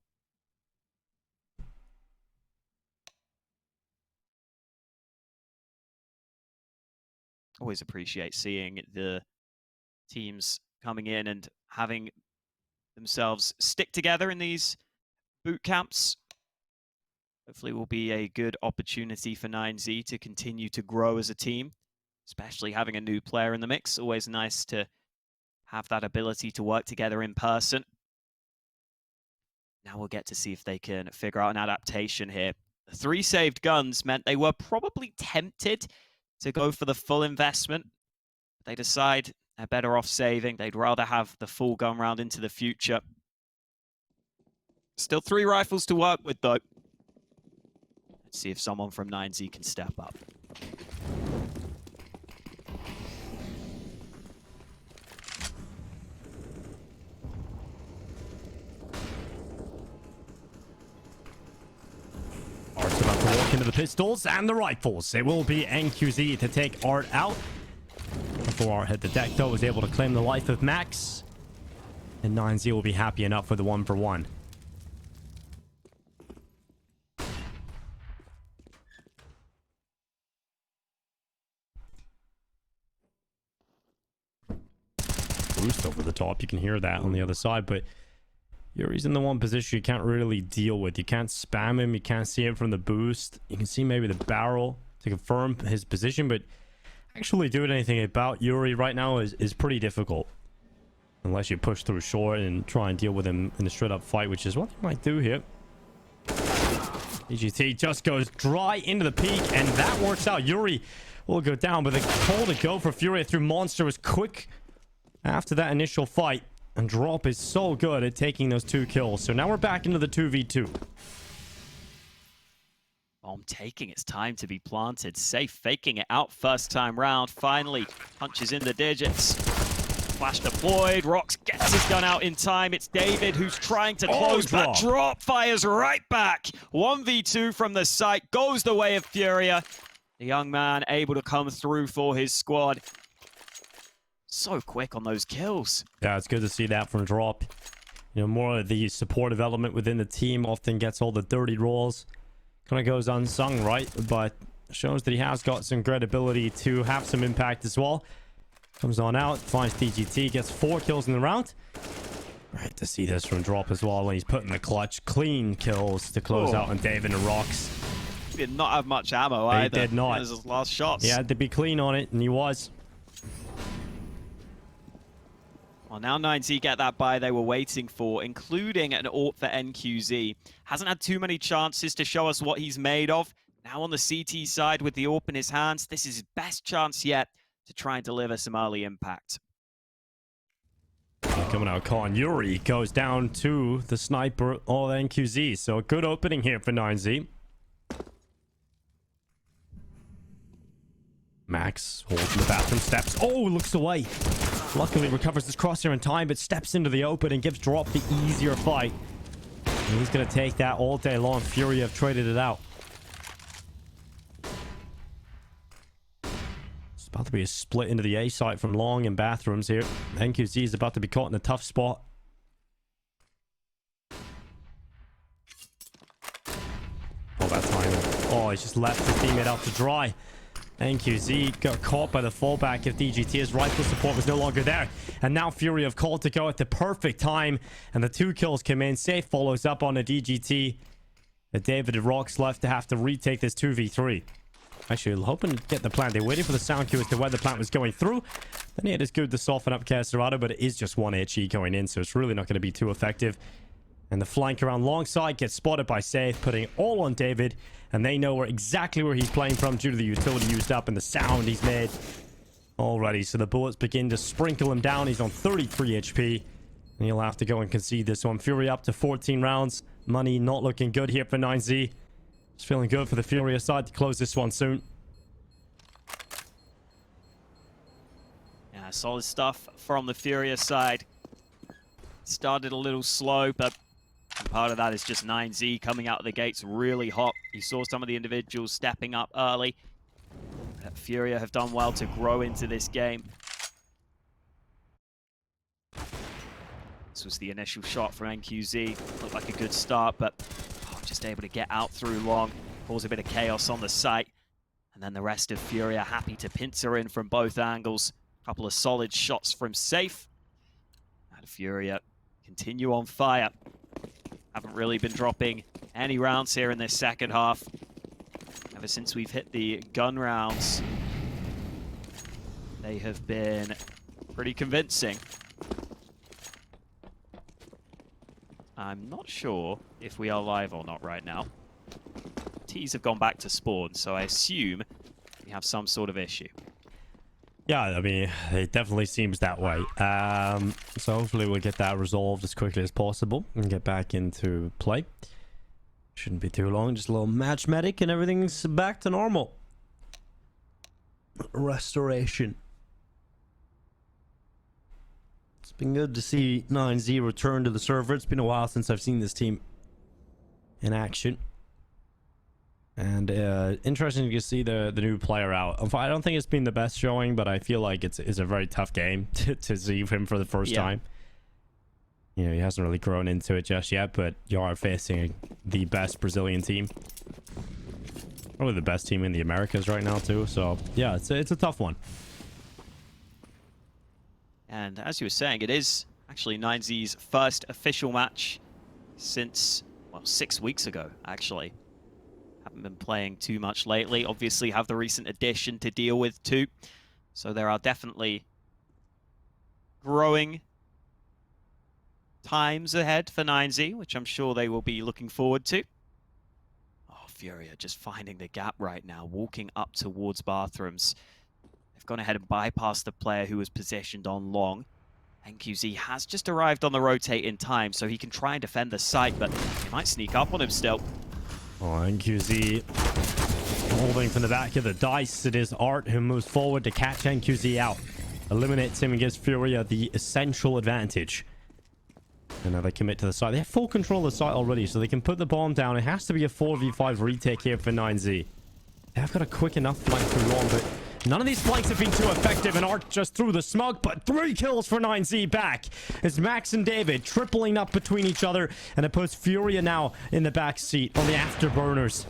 Always appreciate seeing the teams coming in and having themselves stick together in these boot camps. Hopefully will be a good opportunity for 9Z to continue to grow as a team, especially having a new player in the mix. Always nice to have that ability to work together in person. Now we'll get to see if they can figure out an adaptation here. The 3 saved guns meant they were probably tempted to go for the full investment. They decide they're better off saving. They'd rather have the full gun round into the future. Still 3 rifles to work with, though. Let's see if someone from 9Z can step up. Art's about to walk into the pistols and the rifles. It will be NQZ to take Art out. Before Art hit the deck, though, was able to claim the life of Max. And 9Z will be happy enough for the 1-for-1. Boost over the top. You can hear that on the other side, but Yuri's in the one position you can't really deal with. You can't spam him. You can't see him from the boost. You can see maybe the barrel to confirm his position, but actually doing anything about Yuri right now is pretty difficult. Unless you push through short and try and deal with him in a straight-up fight, which is what they might do here. DGT just goes dry into the peak, and that works out. Yuri will go down, but the call to go for FURIA through Monster was quick after that initial fight. And Drop is so good at taking those 2 kills. So now we're back into the 2v2. Bomb taking its time to be planted. Safe faking it out first time round. Finally punches in the digits. Flash deployed. Rox gets his gun out in time. It's David who's trying to close, but Drop fires right back. 1v2 from the site. Goes the way of FURIA. The young man able to come through for his squad. So quick on those kills. Yeah, it's good to see that from Drop. You know, more of the supportive element within the team often gets all the dirty rolls. Kind of goes unsung, right? But shows that he has got some great ability to have some impact as well. Comes on out, finds DGT, gets 4 kills in the round. Right to see this from Drop as well when he's putting the clutch. Clean kills to close out on David and Rox. He did not have much ammo either. He did not. That was his last shots. He had to be clean on it, and he was. Well, now 9Z get that buy they were waiting for, including an AWP for NQZ. Hasn't had too many chances to show us what he's made of. Now on the CT side with the AWP in his hands, this is his best chance yet to try and deliver some early impact. Coming out, Con Yuri goes down to the sniper all NQZ. So a good opening here for 9Z. Max holds in the bathroom steps. Oh, looks away. Luckily recovers his crosshair in time, but steps into the open and gives Drop the easier fight. And he's going to take that all day long. FURIA have traded it out. About to be a split into the A site from long and bathrooms here. NQZ is about to be caught in a tough spot. Oh, that timing. Oh, he's just left his teammate out to dry. NQZ got caught by the fallback of DGT. His rifle support was no longer there. And now FURIA have called to go at the perfect time. And the 2 kills come in. Safe follows up on a DGT. David and Rock's left to have to retake this 2v3. Actually, hoping to get the plant. They waited for the sound cue as to where the plant was going through. Then it is good to soften up Casterado, but it is just 1 HE going in, so it's really not going to be too effective. And the flank around long side gets spotted by Safe, putting it all on David. And they know exactly where he's playing from due to the utility used up and the sound he's made. Alrighty, so the bullets begin to sprinkle him down. He's on 33 HP. And he'll have to go and concede this one. Fury up to 14 rounds. Money not looking good here for 9Z. It's feeling good for the FURIA side to close this one soon. Yeah, solid stuff from the FURIA side. Started a little slow, but part of that is just 9Z coming out of the gates really hot. You saw some of the individuals stepping up early. FURIA have done well to grow into this game. This was the initial shot from NQZ. Looked like a good start, but just able to get out through long, cause a bit of chaos on the site. And then the rest of FURIA happy to pincer in from both angles. A couple of solid shots from Safe. And FURIA continue on fire. Haven't really been dropping any rounds here in this second half. Ever since we've hit the gun rounds, they have been pretty convincing. I'm not sure if we are live or not right now. T's have gone back to spawn, so I assume we have some sort of issue. Yeah, I mean, it definitely seems that way. So hopefully we'll get that resolved as quickly as possible and get back into play. Shouldn't be too long, just a little match medic and everything's back to normal. Restoration. It's been good to see 9Z return to the server. It's been a while since I've seen this team in action. And interesting to see the new player out. I don't think it's been the best showing, but I feel like it's a very tough game to see him for the first time. You know, he hasn't really grown into it just yet, but you are facing the best Brazilian team. Probably the best team in the Americas right now too. So yeah, it's a tough one. And as you were saying, it is actually 9Z's first official match since, well, 6 weeks ago, actually. Haven't been playing too much lately. Obviously have the recent addition to deal with too. So there are definitely growing times ahead for 9Z, which I'm sure they will be looking forward to. Oh, FURIA just finding the gap right now, walking up towards bathrooms. They've gone ahead and bypassed the player who was positioned on long. NQZ has just arrived on the rotate in time, so he can try and defend the site, but he might sneak up on him still. Oh, NQZ holding from the back of the dice. It is Art who moves forward to catch NQZ out. Eliminates him and gives FURIA the essential advantage. And now they commit to the site. They have full control of the site already, so they can put the bomb down. It has to be a 4v5 retake here for 9Z. They've got a quick enough flank through long, but none of these flanks have been too effective, and Art just threw the smoke, but 3 kills for 9Z back. As Max and David tripling up between each other, and it puts FURIA now in the back seat on the afterburners.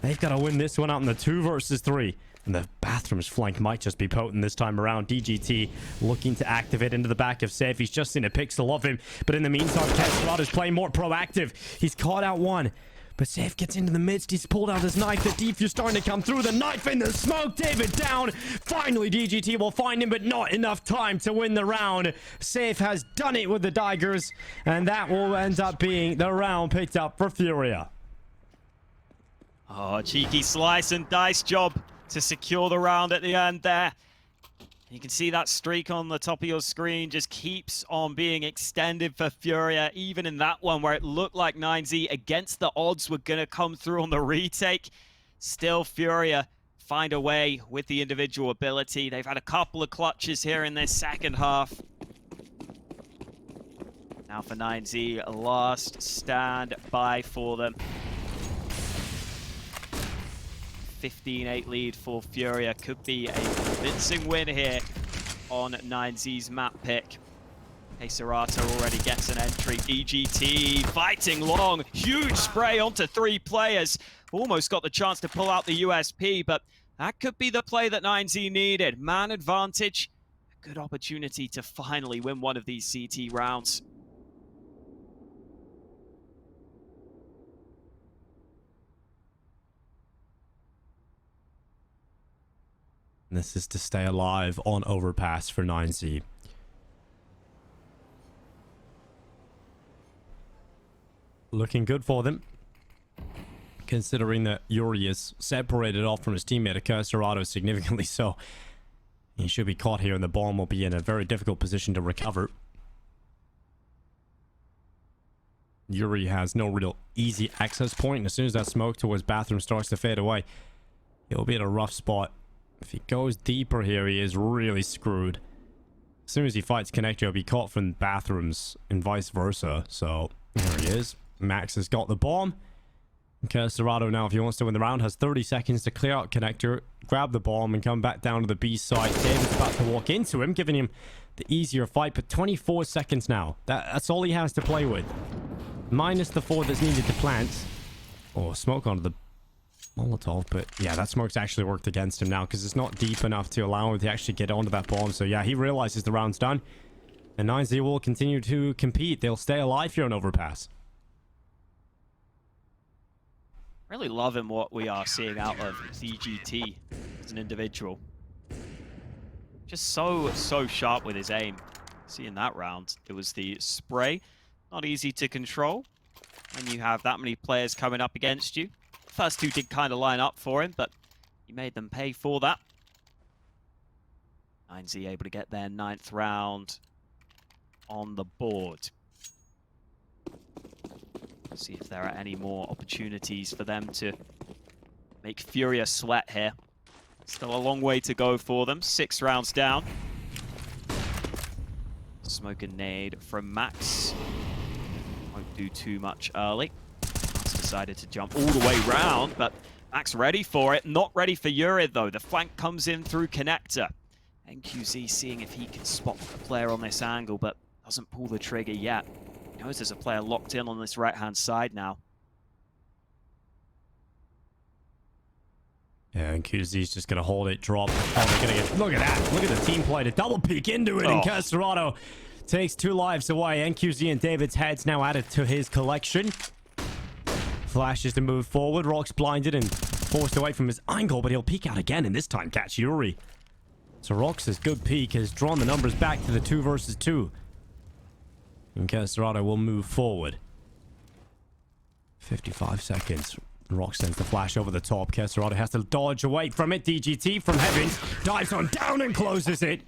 They've got to win this one out in the 2 versus 3. And the bathrooms flank might just be potent this time around. DGT looking to activate into the back of Safe. He's just seen a pixel of him. But in the meantime, Casterado is playing more proactive. He's caught out one. But Safe gets into the midst. He's pulled out his knife. The defuse starting to come through. The knife in the smoke. David down. Finally, DGT will find him, but not enough time to win the round. Safe has done it with the daggers. And that will end up being the round picked up for FURIA. Oh, cheeky slice and dice job to secure the round at the end there. You can see that streak on the top of your screen just keeps on being extended for FURIA, even in that one where it looked like 9Z against the odds were going to come through on the retake. Still, FURIA find a way with the individual ability. They've had a couple of clutches here in this second half. Now for 9Z, a last stand by for them. 15-8 lead for FURIA. Could be a convincing win here on 9Z's map pick. Serato already gets an entry. DGT fighting long. Huge spray onto 3 players. Almost got the chance to pull out the USP, but that could be the play that 9Z needed. Man advantage. A good opportunity to finally win one of these CT rounds. This is to stay alive on Overpass for 9Z. Looking good for them, considering that Yuri is separated off from his teammate Serato significantly so. He should be caught here and the bomb will be in a very difficult position to recover. Yuri has no real easy access point, and as soon as that smoke towards bathroom starts to fade away, he'll be in a rough spot. If he goes deeper here, he is really screwed. As soon as he fights Connector, he'll be caught from bathrooms and vice versa. So, there he is. Max has got the bomb. Serato now, if he wants to win the round, has 30 seconds to clear out Connector, grab the bomb, and come back down to the B side. David's about to walk into him, giving him the easier fight, but 24 seconds now. That's all he has to play with. Minus the 4 that's needed to plant. Oh, smoke onto the Molotov, but yeah, that smoke's actually worked against him now because it's not deep enough to allow him to actually get onto that bomb. So yeah, he realizes the round's done. And 9Z will continue to compete. They'll stay alive here on Overpass. Really loving what we are seeing out of DGT as an individual. Just so sharp with his aim. See, in that round, it was the spray. Not easy to control when you have that many players coming up against you. First 2 did kind of line up for him, but he made them pay for that. 9Z able to get their 9th round on the board. See if there are any more opportunities for them to make FURIA sweat here. Still a long way to go for them. 6 rounds down. Smoke and nade from Max. Won't do too much early. He's decided to jump all the way round, but Max ready for it. Not ready for Yuri, though. The flank comes in through Connector. NQZ seeing if he can spot the player on this angle, but doesn't pull the trigger yet. He knows there's a player locked in on this right-hand side now. Yeah, and QZ's just going to hold it, drop. Oh, they're going to get... Look at that. Look at the team play to double peek into it. And Serato takes 2 lives away. NQZ and David's heads now added to his collection. Flashes to move forward. Rock's blinded and forced away from his angle, but he'll peek out again, and this time catch Yuri. So Rox's good peek has drawn the numbers back to the 2 versus 2. And Serato will move forward. 55 seconds. Rock sends the flash over the top. Serato has to dodge away from it. DGT from heavens dives on down and closes it.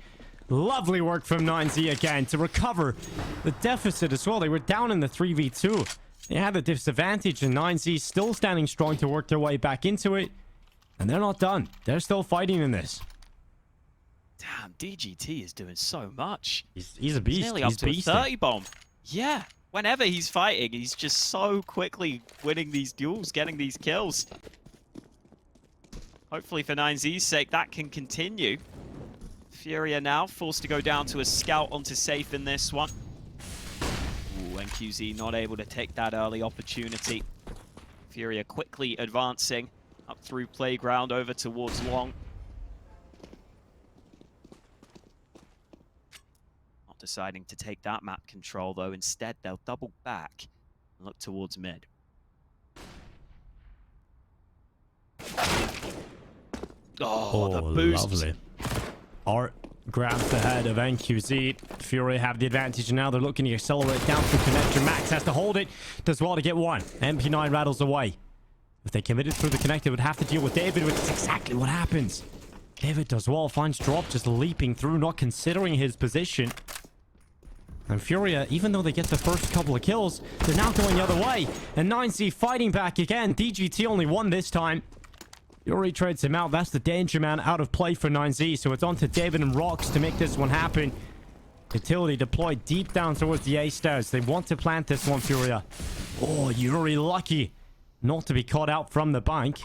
Lovely work from 9Z again to recover the deficit as well. They were down in the 3v2. They had the disadvantage, and 9Z still standing strong to work their way back into it. And they're not done. They're still fighting in this. Damn, DGT is doing so much. He's a beast. He's nearly up to a 30 bomb. Yeah, whenever he's fighting, he's just so quickly winning these duels, getting these kills. Hopefully for 9Z's sake, that can continue. FURIA now forced to go down to a scout onto safe in this one. Ooh, NQZ not able to take that early opportunity. FURIA quickly advancing up through playground over towards long. Deciding to take that map control, though. Instead, they'll double back and look towards mid. Oh, the boost. Lovely. Art grabs the head of NQZ. FURIA have the advantage, and now they're looking to accelerate down through connector. Max has to hold it. Does well to get one. MP9 rattles away. If they committed through the connector, would have to deal with David, which is exactly what happens. David does well, finds drop, just leaping through, not considering his position. And FURIA, even though they get the first couple of kills, they're now going the other way. And 9Z fighting back again. DGT only won this time. Yuri trades him out. That's the danger man out of play for 9Z. So it's on to David and Rox to make this one happen. Utility deployed deep down towards the A stairs. They want to plant this one, FURIA. Oh, Yuri lucky not to be caught out from the bank.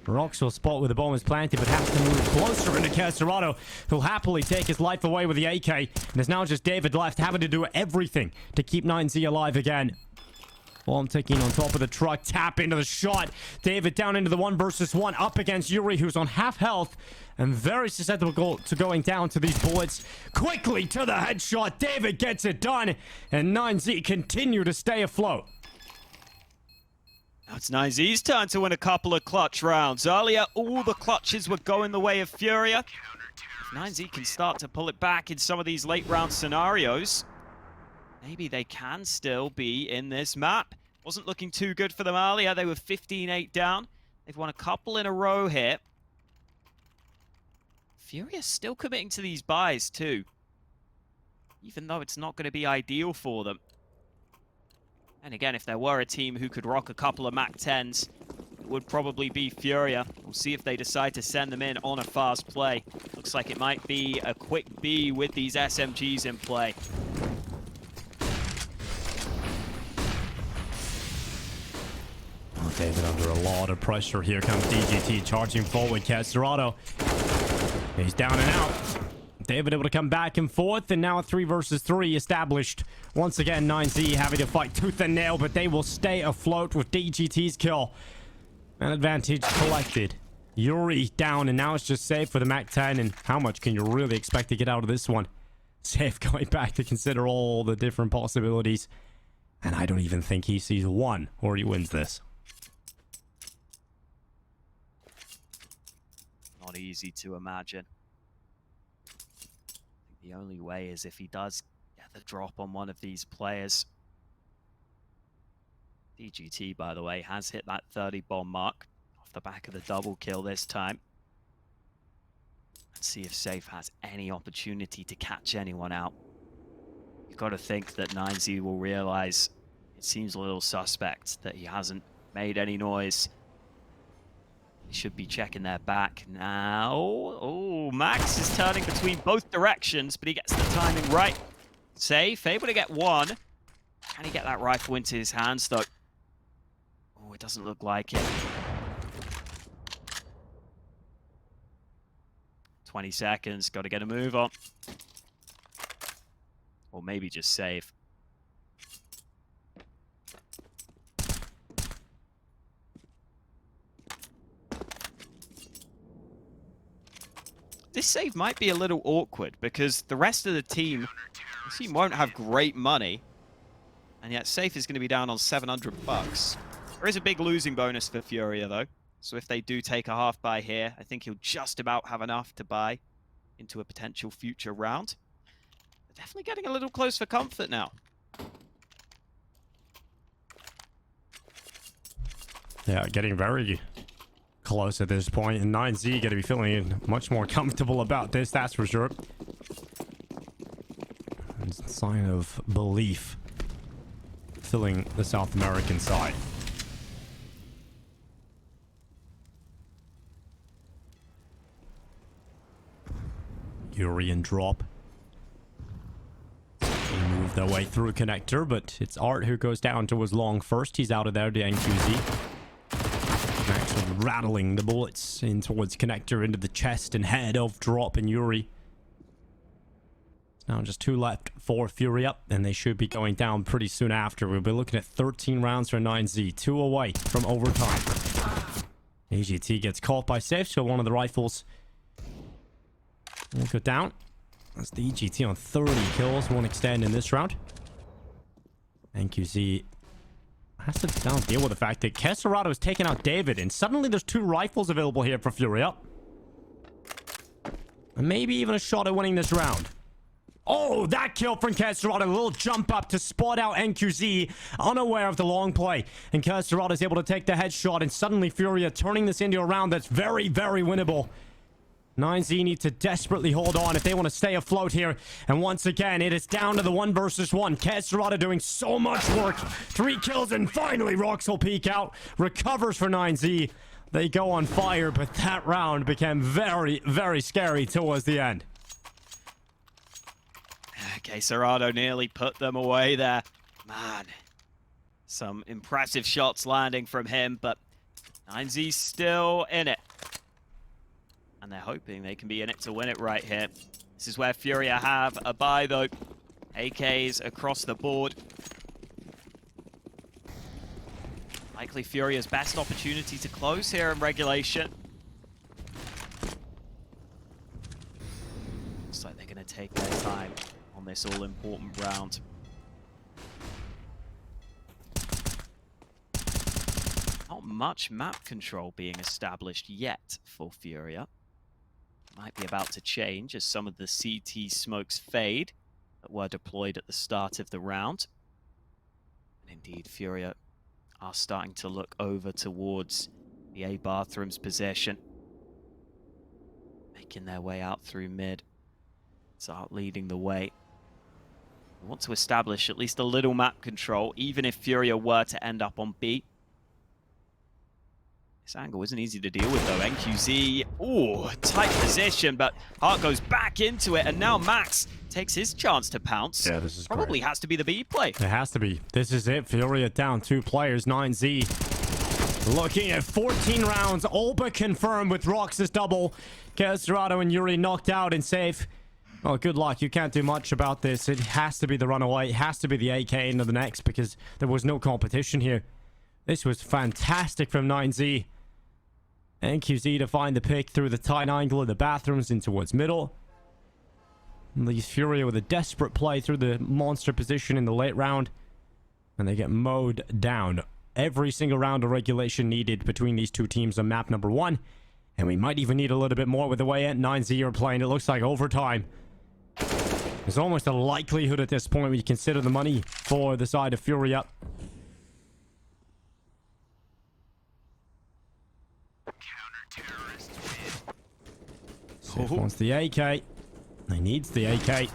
Rocks will spot where the bomb is planted, but has to move closer into Caserado, who'll happily take his life away with the AK. And there's now just David left, having to do everything to keep 9Z alive again. Bomb ticking on top of the truck, tap into the shot. David down into the 1 versus 1, up against Yuri, who's on half health and very susceptible to going down to these bullets. Quickly to the headshot, David gets it done, and 9Z continue to stay afloat. Now it's 9Z's turn to win a couple of clutch rounds. Earlier, all the clutches were going the way of FURIA. If 9Z can start to pull it back in some of these late round scenarios, maybe they can still be in this map. Wasn't looking too good for them earlier. They were 15-8 down. They've won a couple in a row here. FURIA still committing to these buys too, even though it's not going to be ideal for them. And again, if there were a team who could rock a couple of MAC-10s, it would probably be FURIA. We'll see if they decide to send them in on a fast play. Looks like it might be a quick B with these SMGs in play. Oh, David under a lot of pressure. Here comes DGT charging forward. Caserado, he's down and out. David able to come back and forth, and now a 3 versus 3 established. Once again, 9Z having to fight tooth and nail, but they will stay afloat with DGT's kill. An advantage collected. Yuri down, and now it's just safe for the MAC-10, and how much can you really expect to get out of this one? Safe going back to consider all the different possibilities, and I don't even think he sees one, or he wins this. Not easy to imagine. The only way is if he does get the drop on one of these players. DGT, by the way, has hit that 30 bomb mark off the back of the double kill this time. Let's see if Safe has any opportunity to catch anyone out. You've got to think that 9Z will realize it seems a little suspect that he hasn't made any noise. He should be checking their back now. Oh, Max is turning between both directions, but he gets the timing right. Safe, able to get one. Can he get that rifle into his hands, though? Oh, it doesn't look like it. 20 seconds, got to get a move on. Or maybe just save. This save might be a little awkward because the rest of the team won't have great money, and yet Safe is going to be down on 700 bucks. There is a big losing bonus for FURIA though, so if they do take a half buy here, I think he'll just about have enough to buy into a potential future round. They're definitely getting a little close for comfort now. Yeah, getting very close at this point, and 9Z going to be feeling much more comfortable about this, that's for sure. It's a sign of belief filling the South American side. Yuri and drop. They move their way through connector, but it's Art who goes down to his long first. He's out of there to NQZ. Max rattling the bullets in towards connector into the chest and head of drop and Yuri. It's now just 2 left for FURIA, and they should be going down pretty soon after. We'll be looking at 13 rounds for 9Z, 2 away from overtime. DGT gets caught by Safe, so one of the rifles will go down. That's the DGT on 30 kills, won't extend in this round. NQZ has to now deal with the fact that Caserado has taken out David, and suddenly there's 2 rifles available here for FURIA. And maybe even a shot at winning this round. Oh, that kill from Caserado. A little jump up to spot out NQZ, unaware of the long play. And Caserado is able to take the headshot, and suddenly FURIA turning this into a round that's very, very winnable. 9Z need to desperately hold on if they want to stay afloat here. And once again, it is down to the 1 versus 1. Caserado doing so much work. 3 kills, and finally Rox will peek out. Recovers for 9Z. They go on fire, but that round became very, very scary towards the end. Caserado nearly put them away there. Man, some impressive shots landing from him, but 9Z still in it. And they're hoping they can be in it to win it right here. This is where FURIA have a buy, though. AKs across the board. Likely FURIA's best opportunity to close here in regulation. Looks like they're going to take their time on this all-important round. Not much map control being established yet for FURIA. Might be about to change as some of the CT smokes fade that were deployed at the start of the round. And indeed, FURIA are starting to look over towards the A bathroom's position. Making their way out through mid. Start leading the way. We want to establish at least a little map control, even if FURIA were to end up on B. This angle isn't easy to deal with, though. NQZ, ooh, tight position, but Hart goes back into it, and now Max takes his chance to pounce. Yeah, this is probably great. Has to be the B play. It has to be. This is it. FURIA down 2 players. 9Z looking at 14 rounds, all but confirmed with Rox's double. Castorado and Yuri knocked out and safe. Oh, good luck. You can't do much about this. It has to be the runaway. It has to be the AK into the next because there was no competition here. This was fantastic from 9Z. NQZ to find the pick through the tight angle of the bathrooms in towards middle. And leaves FURIA with a desperate play through the monster position in the late round. And they get mowed down. Every single round of regulation needed between these two teams on map number 1. And we might even need a little bit more with the way 9Z are playing. It looks like overtime. There's almost a likelihood at this point when you consider the money for the side of FURIA. Sif wants the AK. He needs the AK. And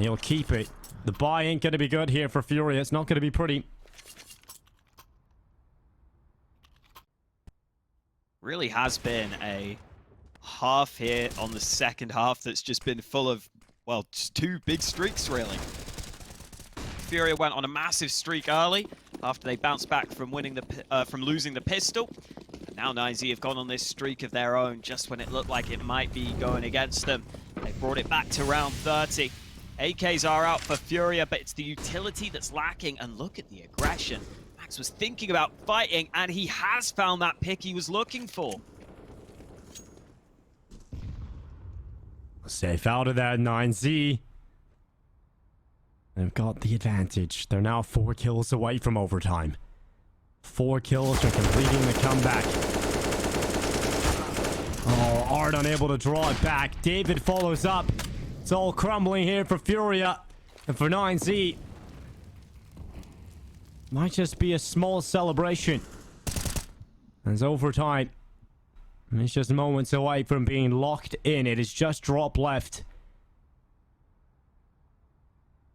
he'll keep it. The buy ain't going to be good here for FURIA. It's not going to be pretty. Really has been a half here on the second half that's just been full of, well, just 2 big streaks, really. FURIA went on a massive streak early after they bounced back from losing the pistol. And now 9Z have gone on this streak of their own just when it looked like it might be going against them. They brought it back to round 30. AKs are out for FURIA, but it's the utility that's lacking. And look at the aggression. Max was thinking about fighting, and he has found that pick he was looking for. Safe out of that, 9Z. They've got the advantage. They're now 4 kills away from overtime. 4 kills from completing the comeback. Oh, Art unable to draw it back. David follows up. It's all crumbling here for FURIA. And for 9Z, might just be a small celebration. As overtime, it's just moments away from being locked in. It is just drop left.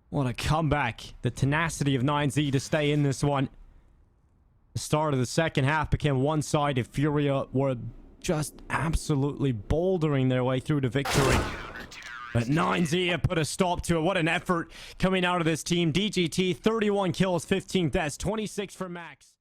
What a comeback. The tenacity of 9Z to stay in this one. The start of the second half became one-sided. FURIA were just absolutely bouldering their way through to victory. But 9Z have put a stop to it. What an effort coming out of this team. DGT, 31 kills, 15 deaths, 26 for Max.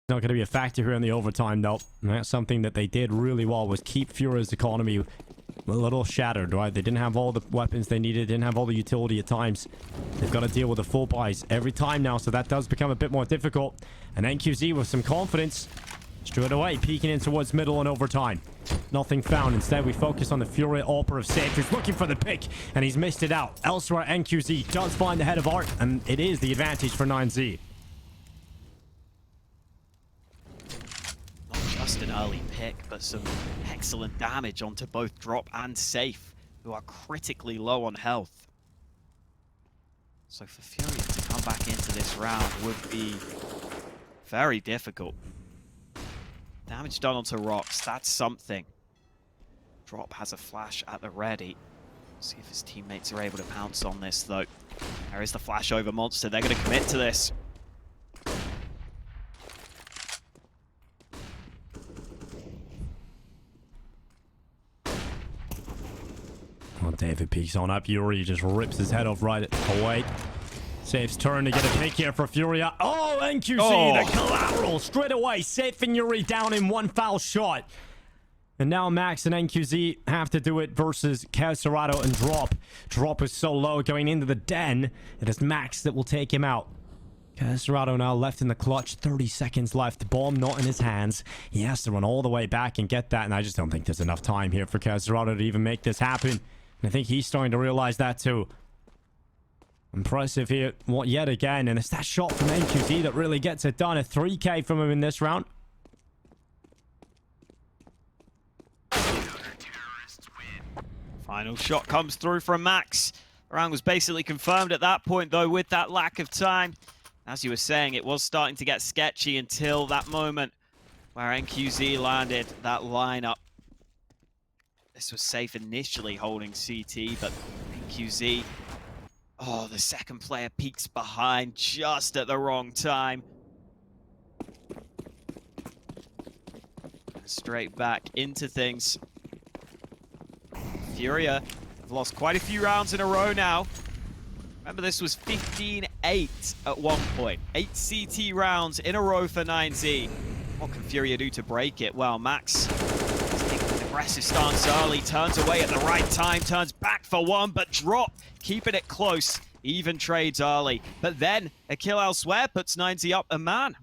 Not going to be a factor here in the overtime, though. That's something that they did really well, was keep FURIA's economy a little shattered, right? They didn't have all the weapons they needed, didn't have all the utility at times. They've got to deal with the full buys every time now, so that does become a bit more difficult. And NQZ with some confidence, straight away, peeking in towards middle and overtime. Nothing found. Instead, we focus on the FURIA operative Sage, who's looking for the pick, and he's missed it out. Elsewhere, NQZ does find the head of Art, and it is the advantage for 9Z. Just an early pick, but some excellent damage onto both Drop and Safe, who are critically low on health. So for FURIA to come back into this round would be very difficult. Damage done onto Rocks, that's something. Drop has a flash at the ready. See if his teammates are able to pounce on this, though. There is the flash over monster. They're going to commit to this. Well, David peeks on up. Yuri just rips his head off right away. Safe's turn to get a pick here for FURIA. Oh, NQZ, the collateral straight away. Safe and Yuri down in one foul shot. And now Max and NQZ have to do it versus Caserato and Drop. Drop is so low going into the den. It is Max that will take him out. Caserato now left in the clutch. 30 seconds left. Bomb not in his hands. He has to run all the way back and get that. And I just don't think there's enough time here for Caserato to even make this happen. And I think he's starting to realize that too. Impressive here yet again. And it's that shot from NQZ that really gets it done. A 3K from him in this round. Final shot comes through from Max. The round was basically confirmed at that point, though, with that lack of time. As you were saying, it was starting to get sketchy until that moment where NQZ landed that lineup. This was safe initially holding CT, but NQZ... Oh, the second player peeks behind just at the wrong time. Straight back into things. FURIA have lost quite a few rounds in a row now. Remember, this was 15-8 at one point. 8 CT rounds in a row for 9Z. What can FURIA do to break it? Well, Max is taking an aggressive stance early, turns away at the right time, turns back for one, but Drop keeping it close. Even trades early. But then a kill elsewhere puts 9Z up a man.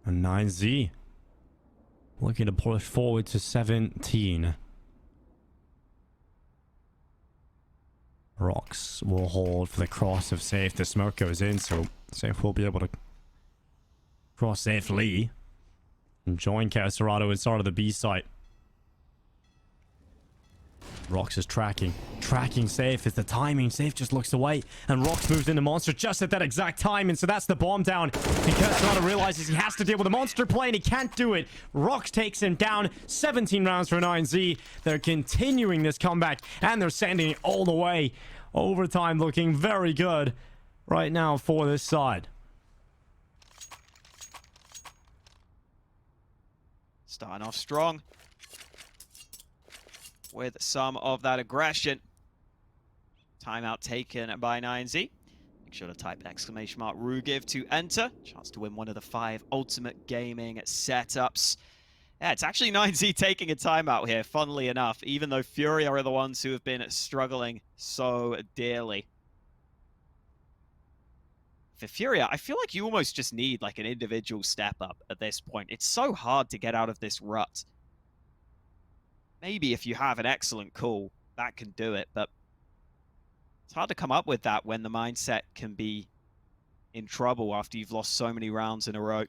And 9Z looking to push forward to 17. Rocks will hold for the cross of Safe. The smoke goes in, so Safe will be able to cross safely and join Caserato inside of the B site. Rox is tracking Safe. It's the timing. Safe just looks away, and Rox moves into Monster just at that exact time, and so that's the bomb down. And Caserato realizes he has to deal with a Monster play, and he can't do it. Rox takes him down. 17 rounds for 9Z. They're continuing this comeback, and they're sending it all the way. Overtime looking very good right now for this side. Starting off strong with some of that aggression. Timeout taken by 9Z. Make sure to type !Rugiv to enter. Chance to win one of the 5 Ultimate Gaming setups. Yeah, it's actually 9Z taking a timeout here, funnily enough, even though FURIA are the ones who have been struggling so dearly. For FURIA, I feel like you almost just need like an individual step up at this point. It's so hard to get out of this rut. Maybe if you have an excellent call, that can do it, but it's hard to come up with that when the mindset can be in trouble after you've lost so many rounds in a row.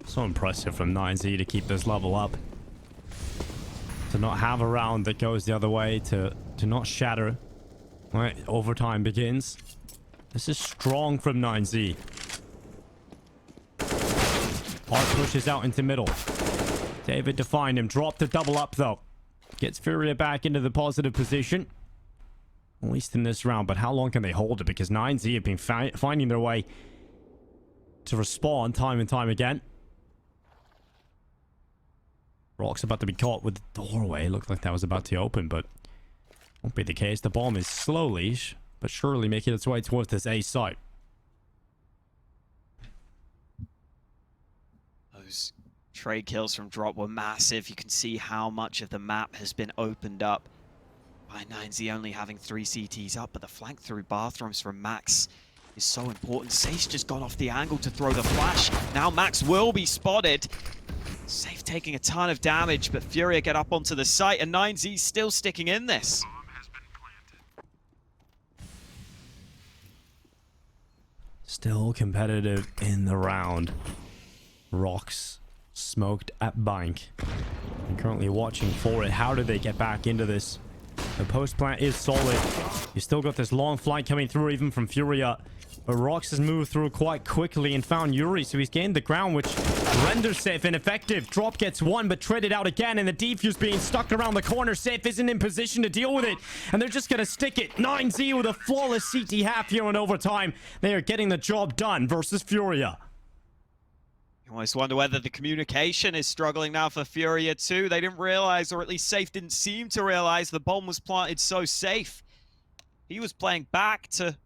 So impressive from 9Z to keep this level up. To not have a round that goes the other way, to not shatter. Right, overtime begins. This is strong from 9Z. Art pushes out into middle. David to find him. Drop the double up though. Gets FURIA back into the positive position. At least in this round, but how long can they hold it? Because 9Z have been finding their way to respawn time and time again. Rock's about to be caught with the doorway. Looked like that was about to open, but won't be the case. The bomb is slowly, but surely making its way towards this A site. Those trade kills from Drop were massive. You can see how much of the map has been opened up by 9Z only having 3 CTs up, but the flank through bathrooms from Max is so important. Safe just got off the angle to throw the flash. Now Max will be spotted. Safe taking a ton of damage, but FURIA get up onto the site, and 9Z still sticking in this. Still competitive in the round. Rocks smoked at bank. I'm currently watching for it. How do they get back into this? The post plant is solid. You still got this long flight coming through even from FURIA. But Rox has moved through quite quickly and found Yuri, so he's gained the ground, which renders Safe ineffective. Drop gets one, but traded out again, and the defuse being stuck around the corner. Safe isn't in position to deal with it, and they're just going to stick it. 9Z with a flawless CT half here in overtime. They are getting the job done versus FURIA. You almost wonder whether the communication is struggling now for FURIA too. They didn't realize, or at least Safe didn't seem to realize, the bomb was planted so safe. He was playing back to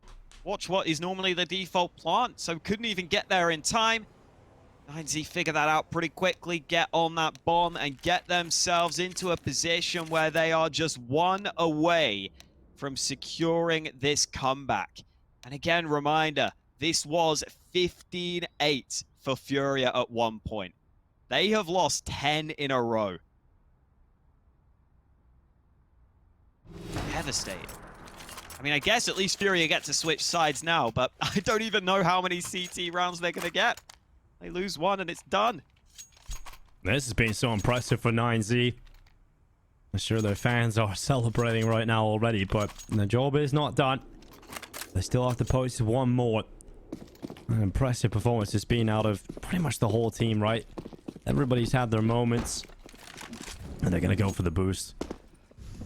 watch what is normally the default plant, so couldn't even get there in time. 9Z figure that out pretty quickly, get on that bomb, and get themselves into a position where they are just one away from securing this comeback. And again, reminder, this was 15-8 for FURIA at one point. They have lost 10 in a row. Devastating. I mean, I guess at least FURIA get to switch sides now, but I don't even know how many CT rounds they're going to get. They lose one and it's done. This has been so impressive for 9Z. I'm sure their fans are celebrating right now already, but the job is not done. They still have to post one more. An impressive performance has been out of pretty much the whole team, right? Everybody's had their moments. And they're going to go for the boost.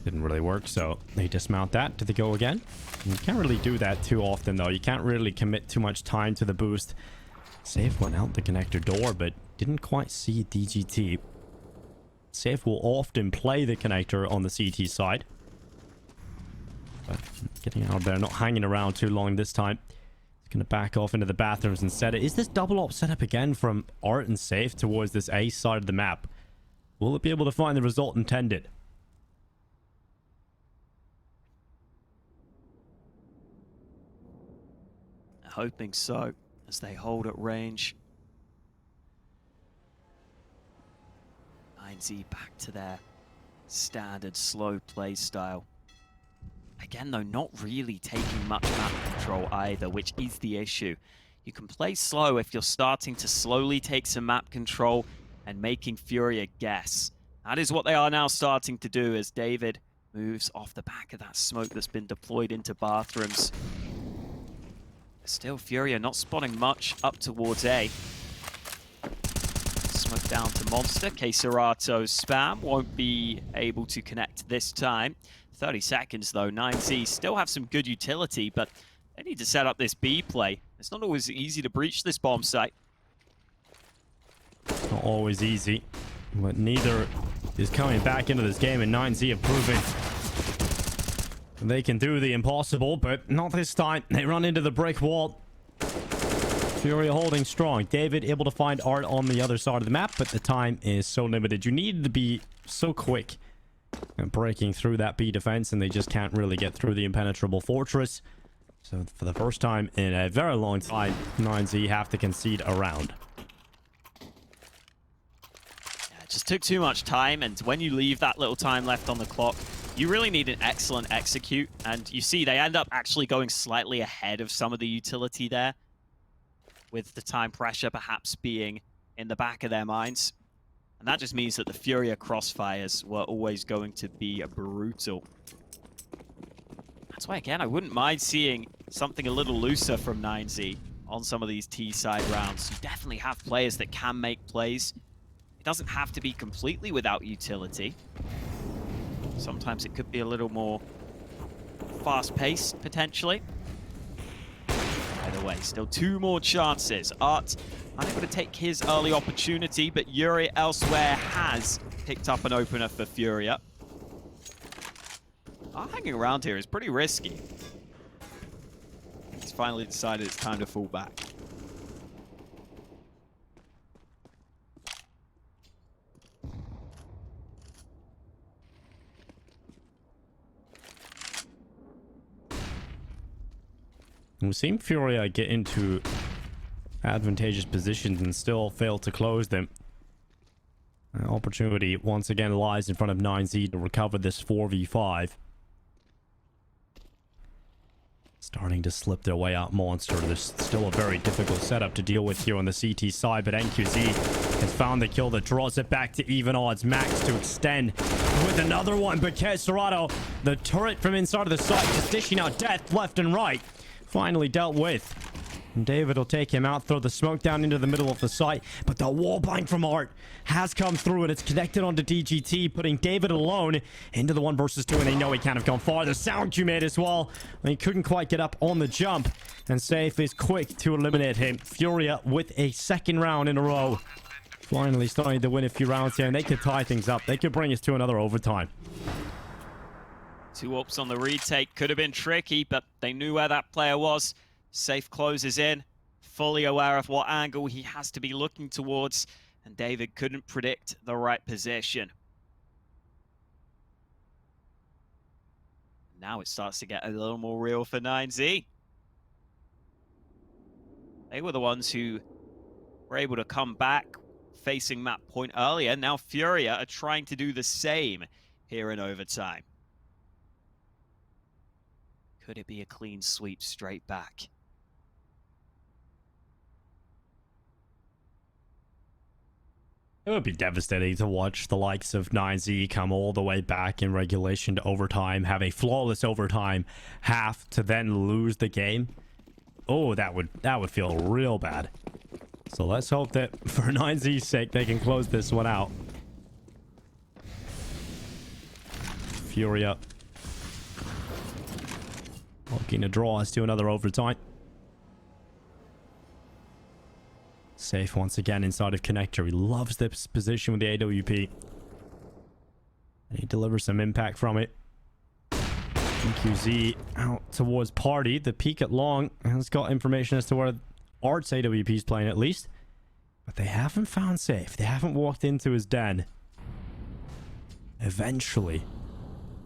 Didn't really work, so they dismount that. Do they go again? You can't really do that too often, though. You can't really commit too much time to the boost. Safe went out the connector door, but didn't quite see DGT. Safe will often play the connector on the CT side. But getting out there, not hanging around too long this time. He's going to back off into the bathrooms and set it. Is this double op set up again from Art and Safe towards this A side of the map? Will it be able to find the result intended? Hoping so, as they hold at range. 9Z back to their standard slow play style. Again, though, not really taking much map control either, which is the issue. You can play slow if you're starting to slowly take some map control and making FURIA guess. That is what they are now starting to do as David moves off the back of that smoke that's been deployed into bathrooms. Still, FURIA not spotting much up towards A. Smoke down to Monster. Queserato's spam won't be able to connect this time. 30 seconds, though. 9Z still have some good utility, but they need to set up this B play. It's not always easy to breach this bomb site. Not always easy, but neither is coming back into this game, and 9Z have proven they can do the impossible, but not this time. They run into the brick wall. FURIA holding strong. David able to find Art on the other side of the map, but the time is so limited. You need to be so quick at breaking through that B defense, and they just can't really get through the impenetrable fortress. So for the first time in a very long time, 9Z have to concede a round. Yeah, it just took too much time, and when you leave that little time left on the clock, you really need an excellent execute, and you see they end up actually going slightly ahead of some of the utility there, with the time pressure perhaps being in the back of their minds. And that just means that the FURIA crossfires were always going to be brutal. That's why, again, I wouldn't mind seeing something a little looser from 9Z on some of these T-side rounds. You definitely have players that can make plays. It doesn't have to be completely without utility. Sometimes it could be a little more fast-paced, potentially. Either way, still two more chances. Art unable to take his early opportunity, but Yuri elsewhere has picked up an opener for FURIA. Hanging around here is pretty risky. He's finally decided it's time to fall back. We've seen FURIA get into advantageous positions and still fail to close them. An opportunity once again lies in front of 9Z to recover this 4v5. starting to slip their way out Monster. There's still a very difficult setup to deal with here on the CT side, but NQZ has found the kill that draws it back to even odds. Max to extend with another one, but Keserato, the turret from inside of the site, just dishing out death left and right. Finally dealt with. And David will take him out, throw the smoke down into the middle of the site, but the wallbang from Art has come through, and it's connected onto DGT, putting David alone into the 1 versus 2, and they know he can't have gone far. The sound cue made as well, and he couldn't quite get up on the jump, and Safe is quick to eliminate him. Furia with a 2nd round in a row. Finally starting to win a few rounds here, and they could tie things up. They could bring us to another overtime. 2 ups on the retake. Could have been tricky, but they knew where that player was. Safe closes in, fully aware of what angle he has to be looking towards, and David couldn't predict the right position. Now it starts to get a little more real for 9Z. They were the ones who were able to come back facing map point earlier. Now Furia are trying to do the same here in overtime. Could it be a clean sweep straight back? It would be devastating to watch the likes of 9Z come all the way back in regulation to overtime, have a flawless overtime half to then lose the game. Oh, that would feel real bad. So let's hope that for 9Z's sake, they can close this one out. Furia looking to draw us to another overtime. Safe once again inside of connector. He loves this position with the AWP. And he delivers some impact from it. EQZ out towards party. The peak at long has got information as to where Art's AWP is playing at least. But they haven't found Safe. They haven't walked into his den. Eventually,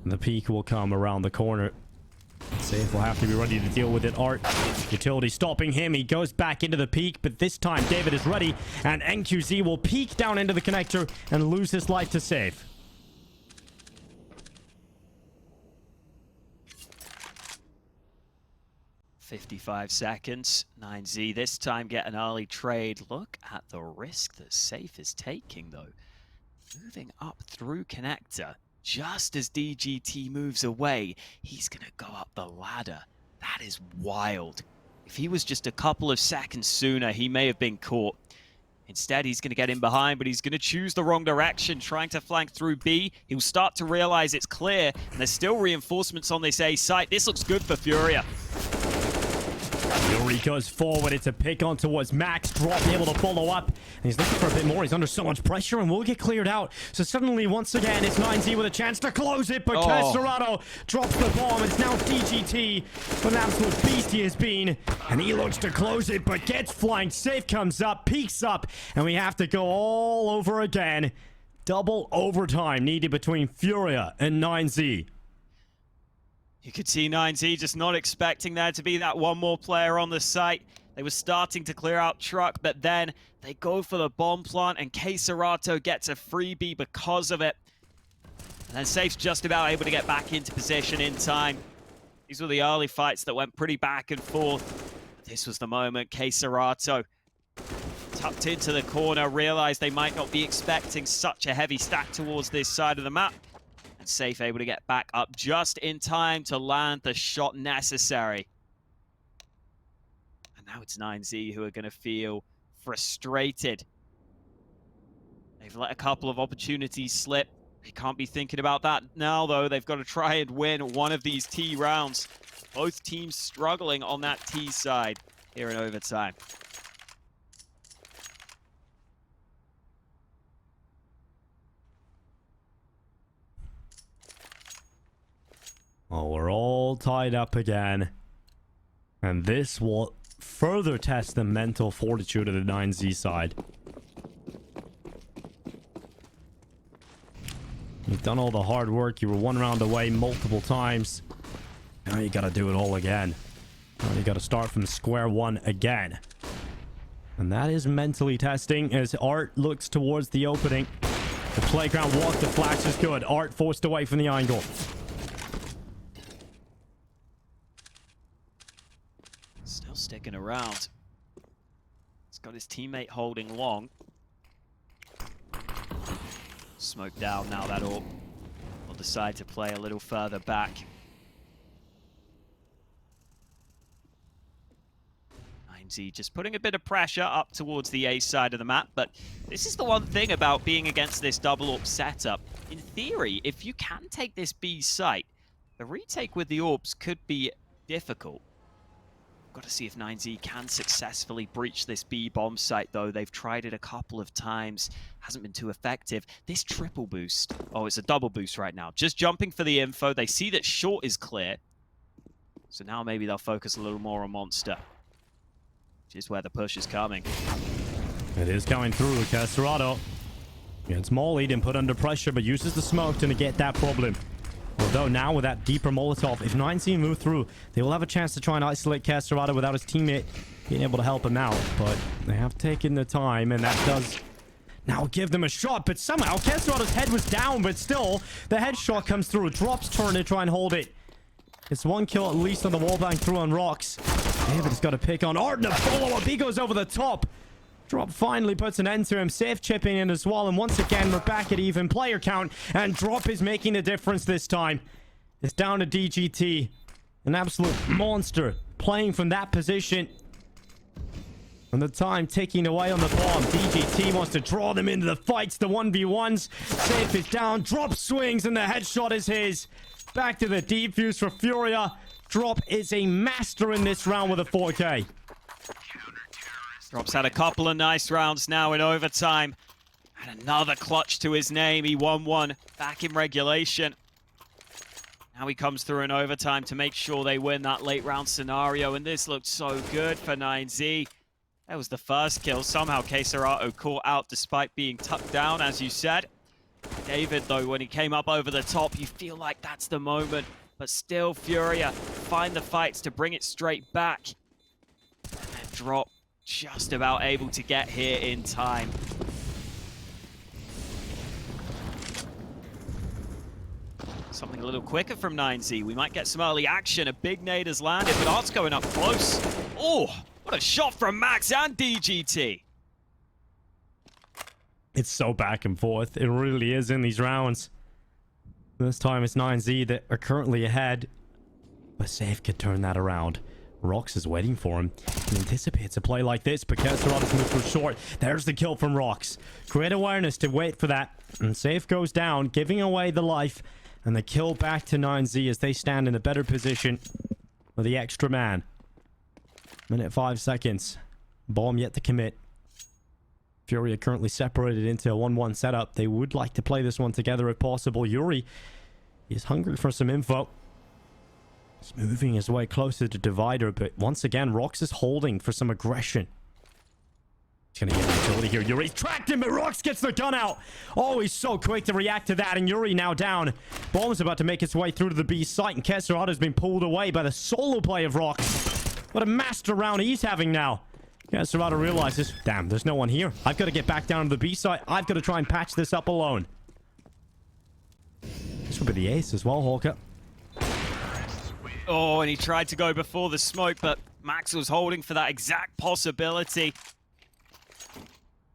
the peak will come around the corner. Safe will have to be ready to deal with it. Art, utility stopping him. He goes back into the peak, but this time David is ready, and NQZ will peek down into the connector and lose his life to Safe. "55 seconds. 9Z this time get an early trade. Look at the risk that Safe is taking, though. Moving up through connector. Just as DGT moves away, he's going to go up the ladder. That is wild. If he was just a couple of seconds sooner, he may have been caught. Instead, he's going to get in behind, but he's going to choose the wrong direction, trying to flank through B. He'll start to realize it's clear, and there's still reinforcements on this A site. This looks good for Furia. Fury goes forward. It's a pick on towards Max. Drop able to follow up. And he's looking for a bit more. He's under so much pressure and will get cleared out. So suddenly, once again, it's 9Z with a chance to close it. But Keserato drops the bomb. It's now DGT. But an absolute beast he has been. And he looks to close it, but gets flanked. Safe comes up, peeks up. And we have to go all over again. Double overtime needed between Furia and 9Z. You could see 9Z just not expecting there to be that one more player on the site. They were starting to clear out truck, but then they go for the bomb plant, and Keserato gets a freebie because of it. And then Safe's just about able to get back into position in time. These were the early fights that went pretty back and forth. This was the moment. Keserato tucked into the corner, realized they might not be expecting such a heavy stack towards this side of the map. And Safe able to get back up just in time to land the shot necessary. And now it's 9Z who are going to feel frustrated. They've let a couple of opportunities slip. They can't be thinking about that now, though. They've got to try and win one of these T rounds. Both teams struggling on that T side here in overtime. Oh, we're all tied up again. And this will further test the mental fortitude of the 9Z side. You've done all the hard work. You were one round away multiple times. Now you gotta do it all again. Now you gotta start from square one again. And that is mentally testing as Art looks towards the opening. The playground walk, the flash is good. Art forced away from the angle. sticking around. He's got his teammate holding long. Smoke down now, that AWP will decide to play a little further back. 9Z just putting a bit of pressure up towards the A side of the map, but this is the one thing about being against this double AWP setup. In theory, if you can take this B site, the retake with the AWPs could be difficult. Got to see if 9Z can successfully breach this B bomb site, though. They've tried it a couple of times. Hasn't been too effective. This triple boost. Oh, it's a double boost right now. Just jumping for the info. They see that short is clear. So now maybe they'll focus a little more on Monster, which is where the push is coming. It is coming through. Casterado gets mollied and put under pressure, but uses the smoke to negate that problem. Although now with that deeper Molotov, if 9Z move through, they will have a chance to try and isolate Casterado without his teammate being able to help him out. But they have taken the time, and that does now give them a shot. But somehow Casterado's head was down, but still the headshot comes through. Drop's turn to try and hold it. It's one kill at least on the wallbang through on Rocks. David's got a pick on Art, and a follow-up. He goes over the top. Drop finally puts an end to him. Safe chipping in as well. And once again, we're back at even player count. And Drop is making a difference this time. It's down to DGT. An absolute monster playing from that position. And the time ticking away on the bomb. DGT wants to draw them into the fights. The 1v1s. Safe is down. Drop swings and the headshot is his. Back to the defuse for FURIA. Drop is a master in this round with a 4K. Drop's had a couple of nice rounds now in overtime. And another clutch to his name. He won one back in regulation. Now he comes through in overtime to make sure they win that late round scenario. And this looked so good for 9Z. That was the first kill. Somehow Casterado caught out despite being tucked down, as you said. David, though, when he came up over the top, you feel like that's the moment. But still, FURIA find the fights to bring it straight back. And Drop just about able to get here in time. Something a little quicker from 9Z. We might get some early action. A big nade has landed, but Art's going up close. Oh, what a shot from Max and DGT. It's so back and forth. It really is in these rounds. This time it's 9Z that are currently ahead. But Safe could turn that around. Rox is waiting for him. He anticipates a play like this, but Casterado's moved through short. There's the kill from Rox. Great awareness to wait for that. And Safe goes down, giving away the life. And the kill back to 9Z as they stand in a better position with the extra man. Minute 5 seconds. Bomb yet to commit. FURIA currently separated into a 1-1 setup. They would like to play this one together if possible. Yuri is hungry for some info. He's moving his way closer to Divider, but once again, Rox is holding for some aggression. He's going to get an utility here. Yuri's tracked him, but Rox gets the gun out. Oh, he's so quick to react to that, and Yuri now down. Bomb's about to make its way through to the B site, and Casterado's been pulled away by the solo play of Rox. What a master round he's having now. Casterado realizes, damn, there's no one here. I've got to get back down to the B site. I've got to try and patch this up alone. This would be the ace as well, Hawker. Oh, and he tried to go before the smoke, but Max was holding for that exact possibility.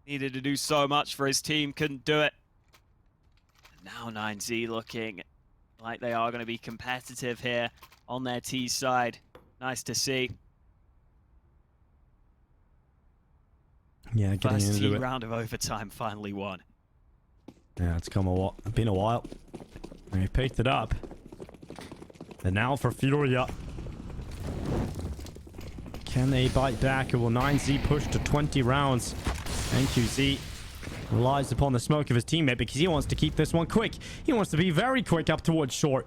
Needed to do so much for his team, couldn't do it. And now 9Z looking like they are going to be competitive here on their T side. Nice to see. Yeah, getting First into T it. round of overtime finally won. Yeah, it's been a while. And he picked it up. And now for FURIA. Can they bite back, or will 9Z push to 20 rounds? NQZ relies upon the smoke of his teammate because he wants to keep this one quick. He wants to be very quick up towards short.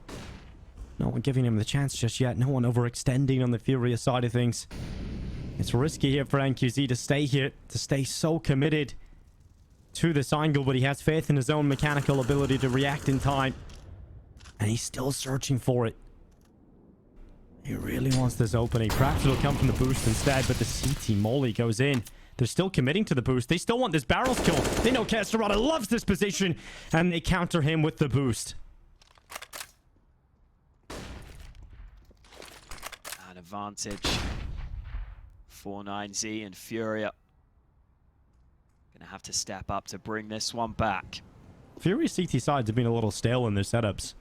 No one giving him the chance just yet. No one overextending on the FURIA side of things. It's risky here for NQZ to stay here, to stay so committed to this angle, but he has faith in his own mechanical ability to react in time. And he's still searching for it. He really wants this opening. Perhaps it'll come from the boost instead, but the CT molly goes in. They're still committing to the boost. They still want this barrels kill. They know Casterado loves this position, and they counter him with the boost. An advantage for 9Z, and FURIA gonna have to step up to bring this one back. FURIA CT sides have been a little stale in their setups.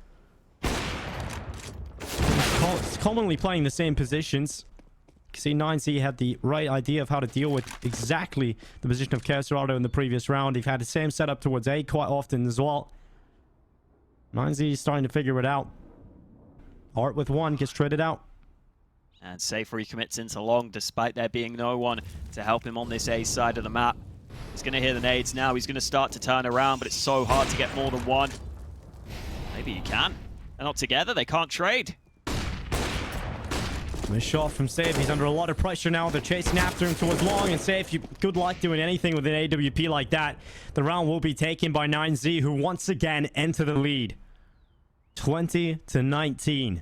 It's commonly playing the same positions. See, 9Z had the right idea of how to deal with exactly the position of Caserado in the previous round. They've had the same setup towards A quite often as well. 9Z is starting to figure it out. Art with one gets traded out. And Safe recommits into long, despite there being no one to help him on this A side of the map. He's going to hear the nades now. He's going to start to turn around, but it's so hard to get more than one. Maybe he can. They're not together. They can't trade. A shot from Safe. He's under a lot of pressure now. They're chasing after him towards long, and Safe, good luck doing anything with an AWP like that. The round will be taken by 9Z, who once again enter the lead. 20-19.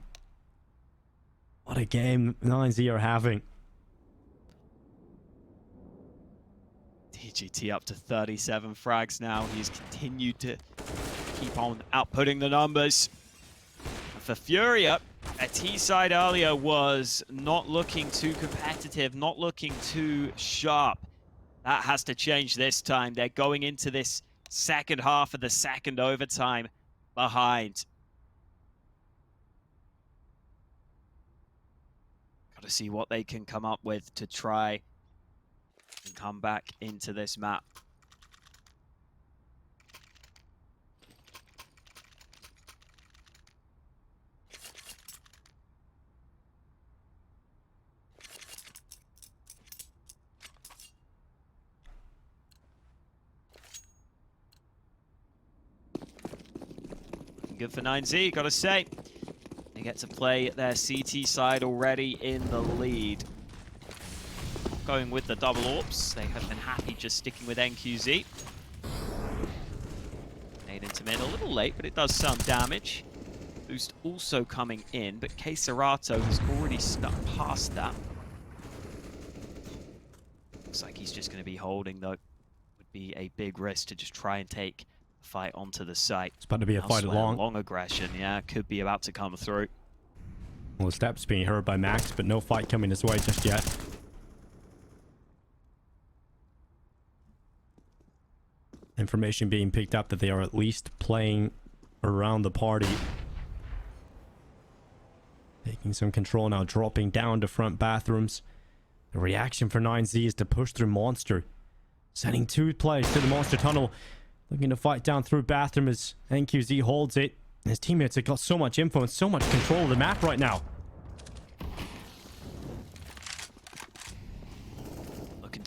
What a game 9Z are having. DGT up to 37 frags now. He's continued to keep on outputting the numbers. For FURIA, a T side earlier was not looking too competitive, not looking too sharp. That has to change this time. They're going into this second half of the second overtime behind. Got to see what they can come up with to try and come back into this map. Good for 9Z, gotta say. They get to play their CT side already in the lead. Going with the double orbs. They have been happy just sticking with NQZ. Nade into mid, a little late, but it does some damage. Boost also coming in, but Caserado has already stuck past that. Looks like he's just going to be holding, though. Would be a big risk to just try and take the fight onto the site. It's about to be a fight along. Long aggression, yeah, could be about to come through. Well, the steps being heard by Max, but no fight coming his way just yet. Information being picked up that they are at least playing around the party. Taking some control now, dropping down to front bathrooms. The reaction for 9Z is to push through Monster. Sending two players to the Monster tunnel. Looking to fight down through bathroom as NQZ holds it. His teammates have got so much info and so much control of the map right now.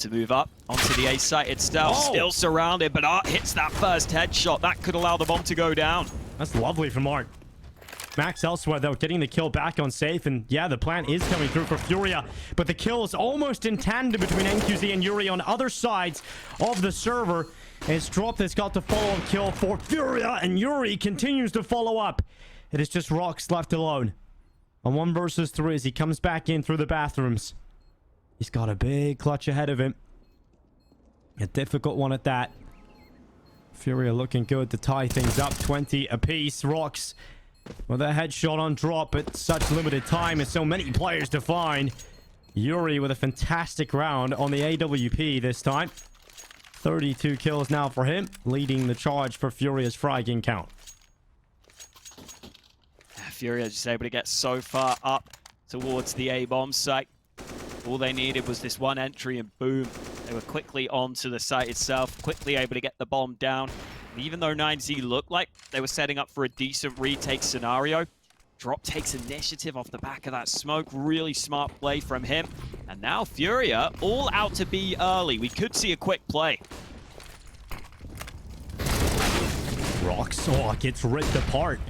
To move up onto the A site itself. Oh. Still surrounded, but Art hits that first headshot. That could allow the bomb to go down. That's lovely from Art. Max elsewhere, though, getting the kill back on Safe. And yeah, the plan is coming through for FURIA. But the kill is almost in tandem between NQZ and Yuri on other sides of the server. It's dropped. It's got the follow-up kill for FURIA. And Yuri continues to follow up. It is just Rox left alone. On 1 versus 3 as he comes back in through the bathrooms. He's got a big clutch ahead of him. A difficult one at that. FURIA looking good to tie things up. 20 apiece. Rox with a headshot on drop at such limited time and so many players to find. Yuri with a fantastic round on the AWP this time. 32 kills now for him, leading the charge for FURIA's fragging count. FURIA just able to get so far up towards the A-bomb site. All they needed was this one entry and boom, they were quickly onto the site itself, quickly able to get the bomb down. And even though 9Z looked like they were setting up for a decent retake scenario, Drop takes initiative off the back of that smoke. Really smart play from him. And now FURIA all out to be early. We could see a quick play. Rox gets ripped apart.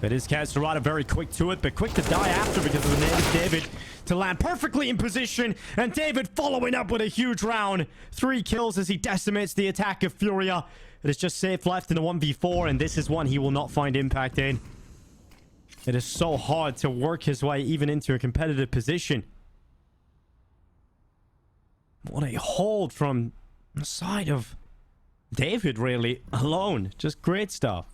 It is Caserado very quick to it, but quick to die after because of the name of David to land perfectly in position. And David following up with a huge round. 3 kills as he decimates the attack of FURIA. It is just Safe left in a 1v4, and this is one he will not find impact in. It is so hard to work his way even into a competitive position. What a hold from the side of David, really, alone. Just great stuff.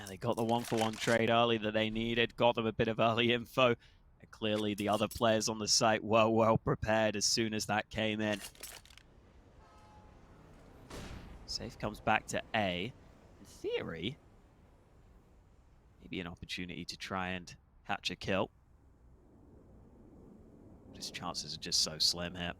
And they got the one-for-one trade early that they needed, got them a bit of early info. And clearly the other players on the site were well prepared as soon as that came in. Safe comes back to A. In theory, maybe an opportunity to try and catch a kill. His chances are just so slim here.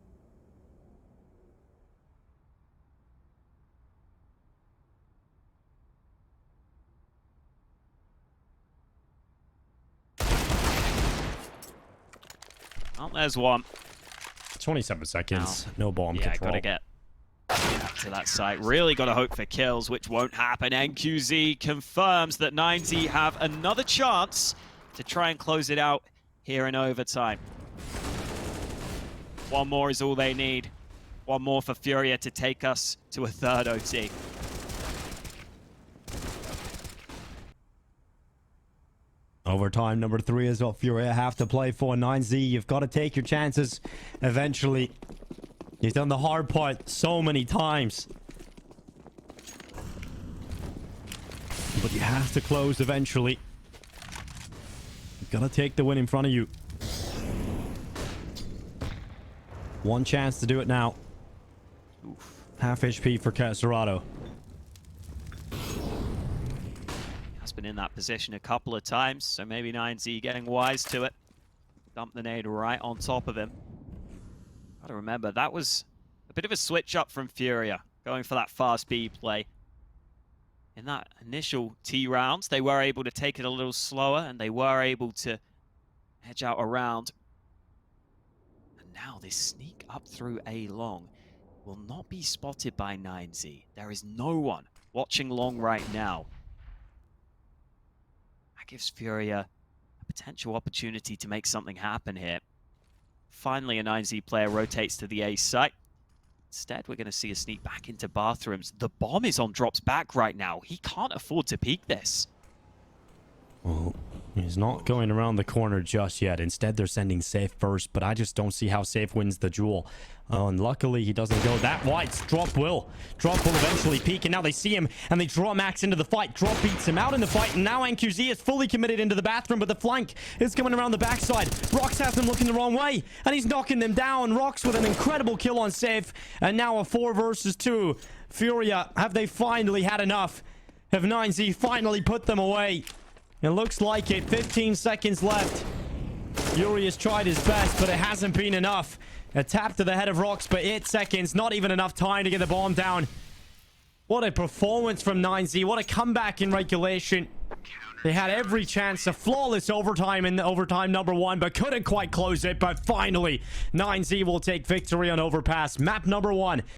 Oh, there's one. 27 seconds. No bomb Yeah, control. gotta get back to that site. Really gotta hope for kills, which won't happen. NQZ confirms that 9Z have another chance to try and close it out here in overtime. One more is all they need. One more for FURIA to take us to a third OT. Overtime number 3 is what FURIA have to play for. 9Z, you've got to take your chances eventually. You've done the hard part so many times. But you have to close eventually. You've got to take the win in front of you. One chance to do it now. Oof. Half HP for Caserado. Has been in that position a couple of times, so maybe 9Z getting wise to it. Dump the nade right on top of him. Gotta remember, that was a bit of a switch up from FURIA, going for that fast B play. In that initial T rounds, they were able to take it a little slower, and they were able to edge out around. And now this sneak up through A long will not be spotted by 9Z. There is no one watching long right now. That gives FURIA a potential opportunity to make something happen here. Finally, a 9Z player rotates to the A site. Instead, we're going to see a sneak back into bathrooms. The bomb is on Drop's back right now. He can't afford to peek this. Well, he's not going around the corner just yet. Instead, they're sending Safe first, but I just don't see how Safe wins the duel. And luckily, he doesn't go that wide. Drop will eventually peek, and now they see him, and they draw Max into the fight. Drop beats him out in the fight, and now NQZ is fully committed into the bathroom, but the flank is coming around the backside. Rox has them looking the wrong way, and he's knocking them down. Rox with an incredible kill on Safe, and now a 4 versus 2. FURIA, have they finally had enough? Have 9Z finally put them away? It looks like it. 15 seconds left. Yuri has tried his best, but it hasn't been enough. A tap to the head of Rox, but 8 seconds. Not even enough time to get the bomb down. What a performance from 9Z. What a comeback in regulation. They had every chance. A flawless overtime in overtime number 1, but couldn't quite close it. But finally, 9Z will take victory on Overpass. Map number 1.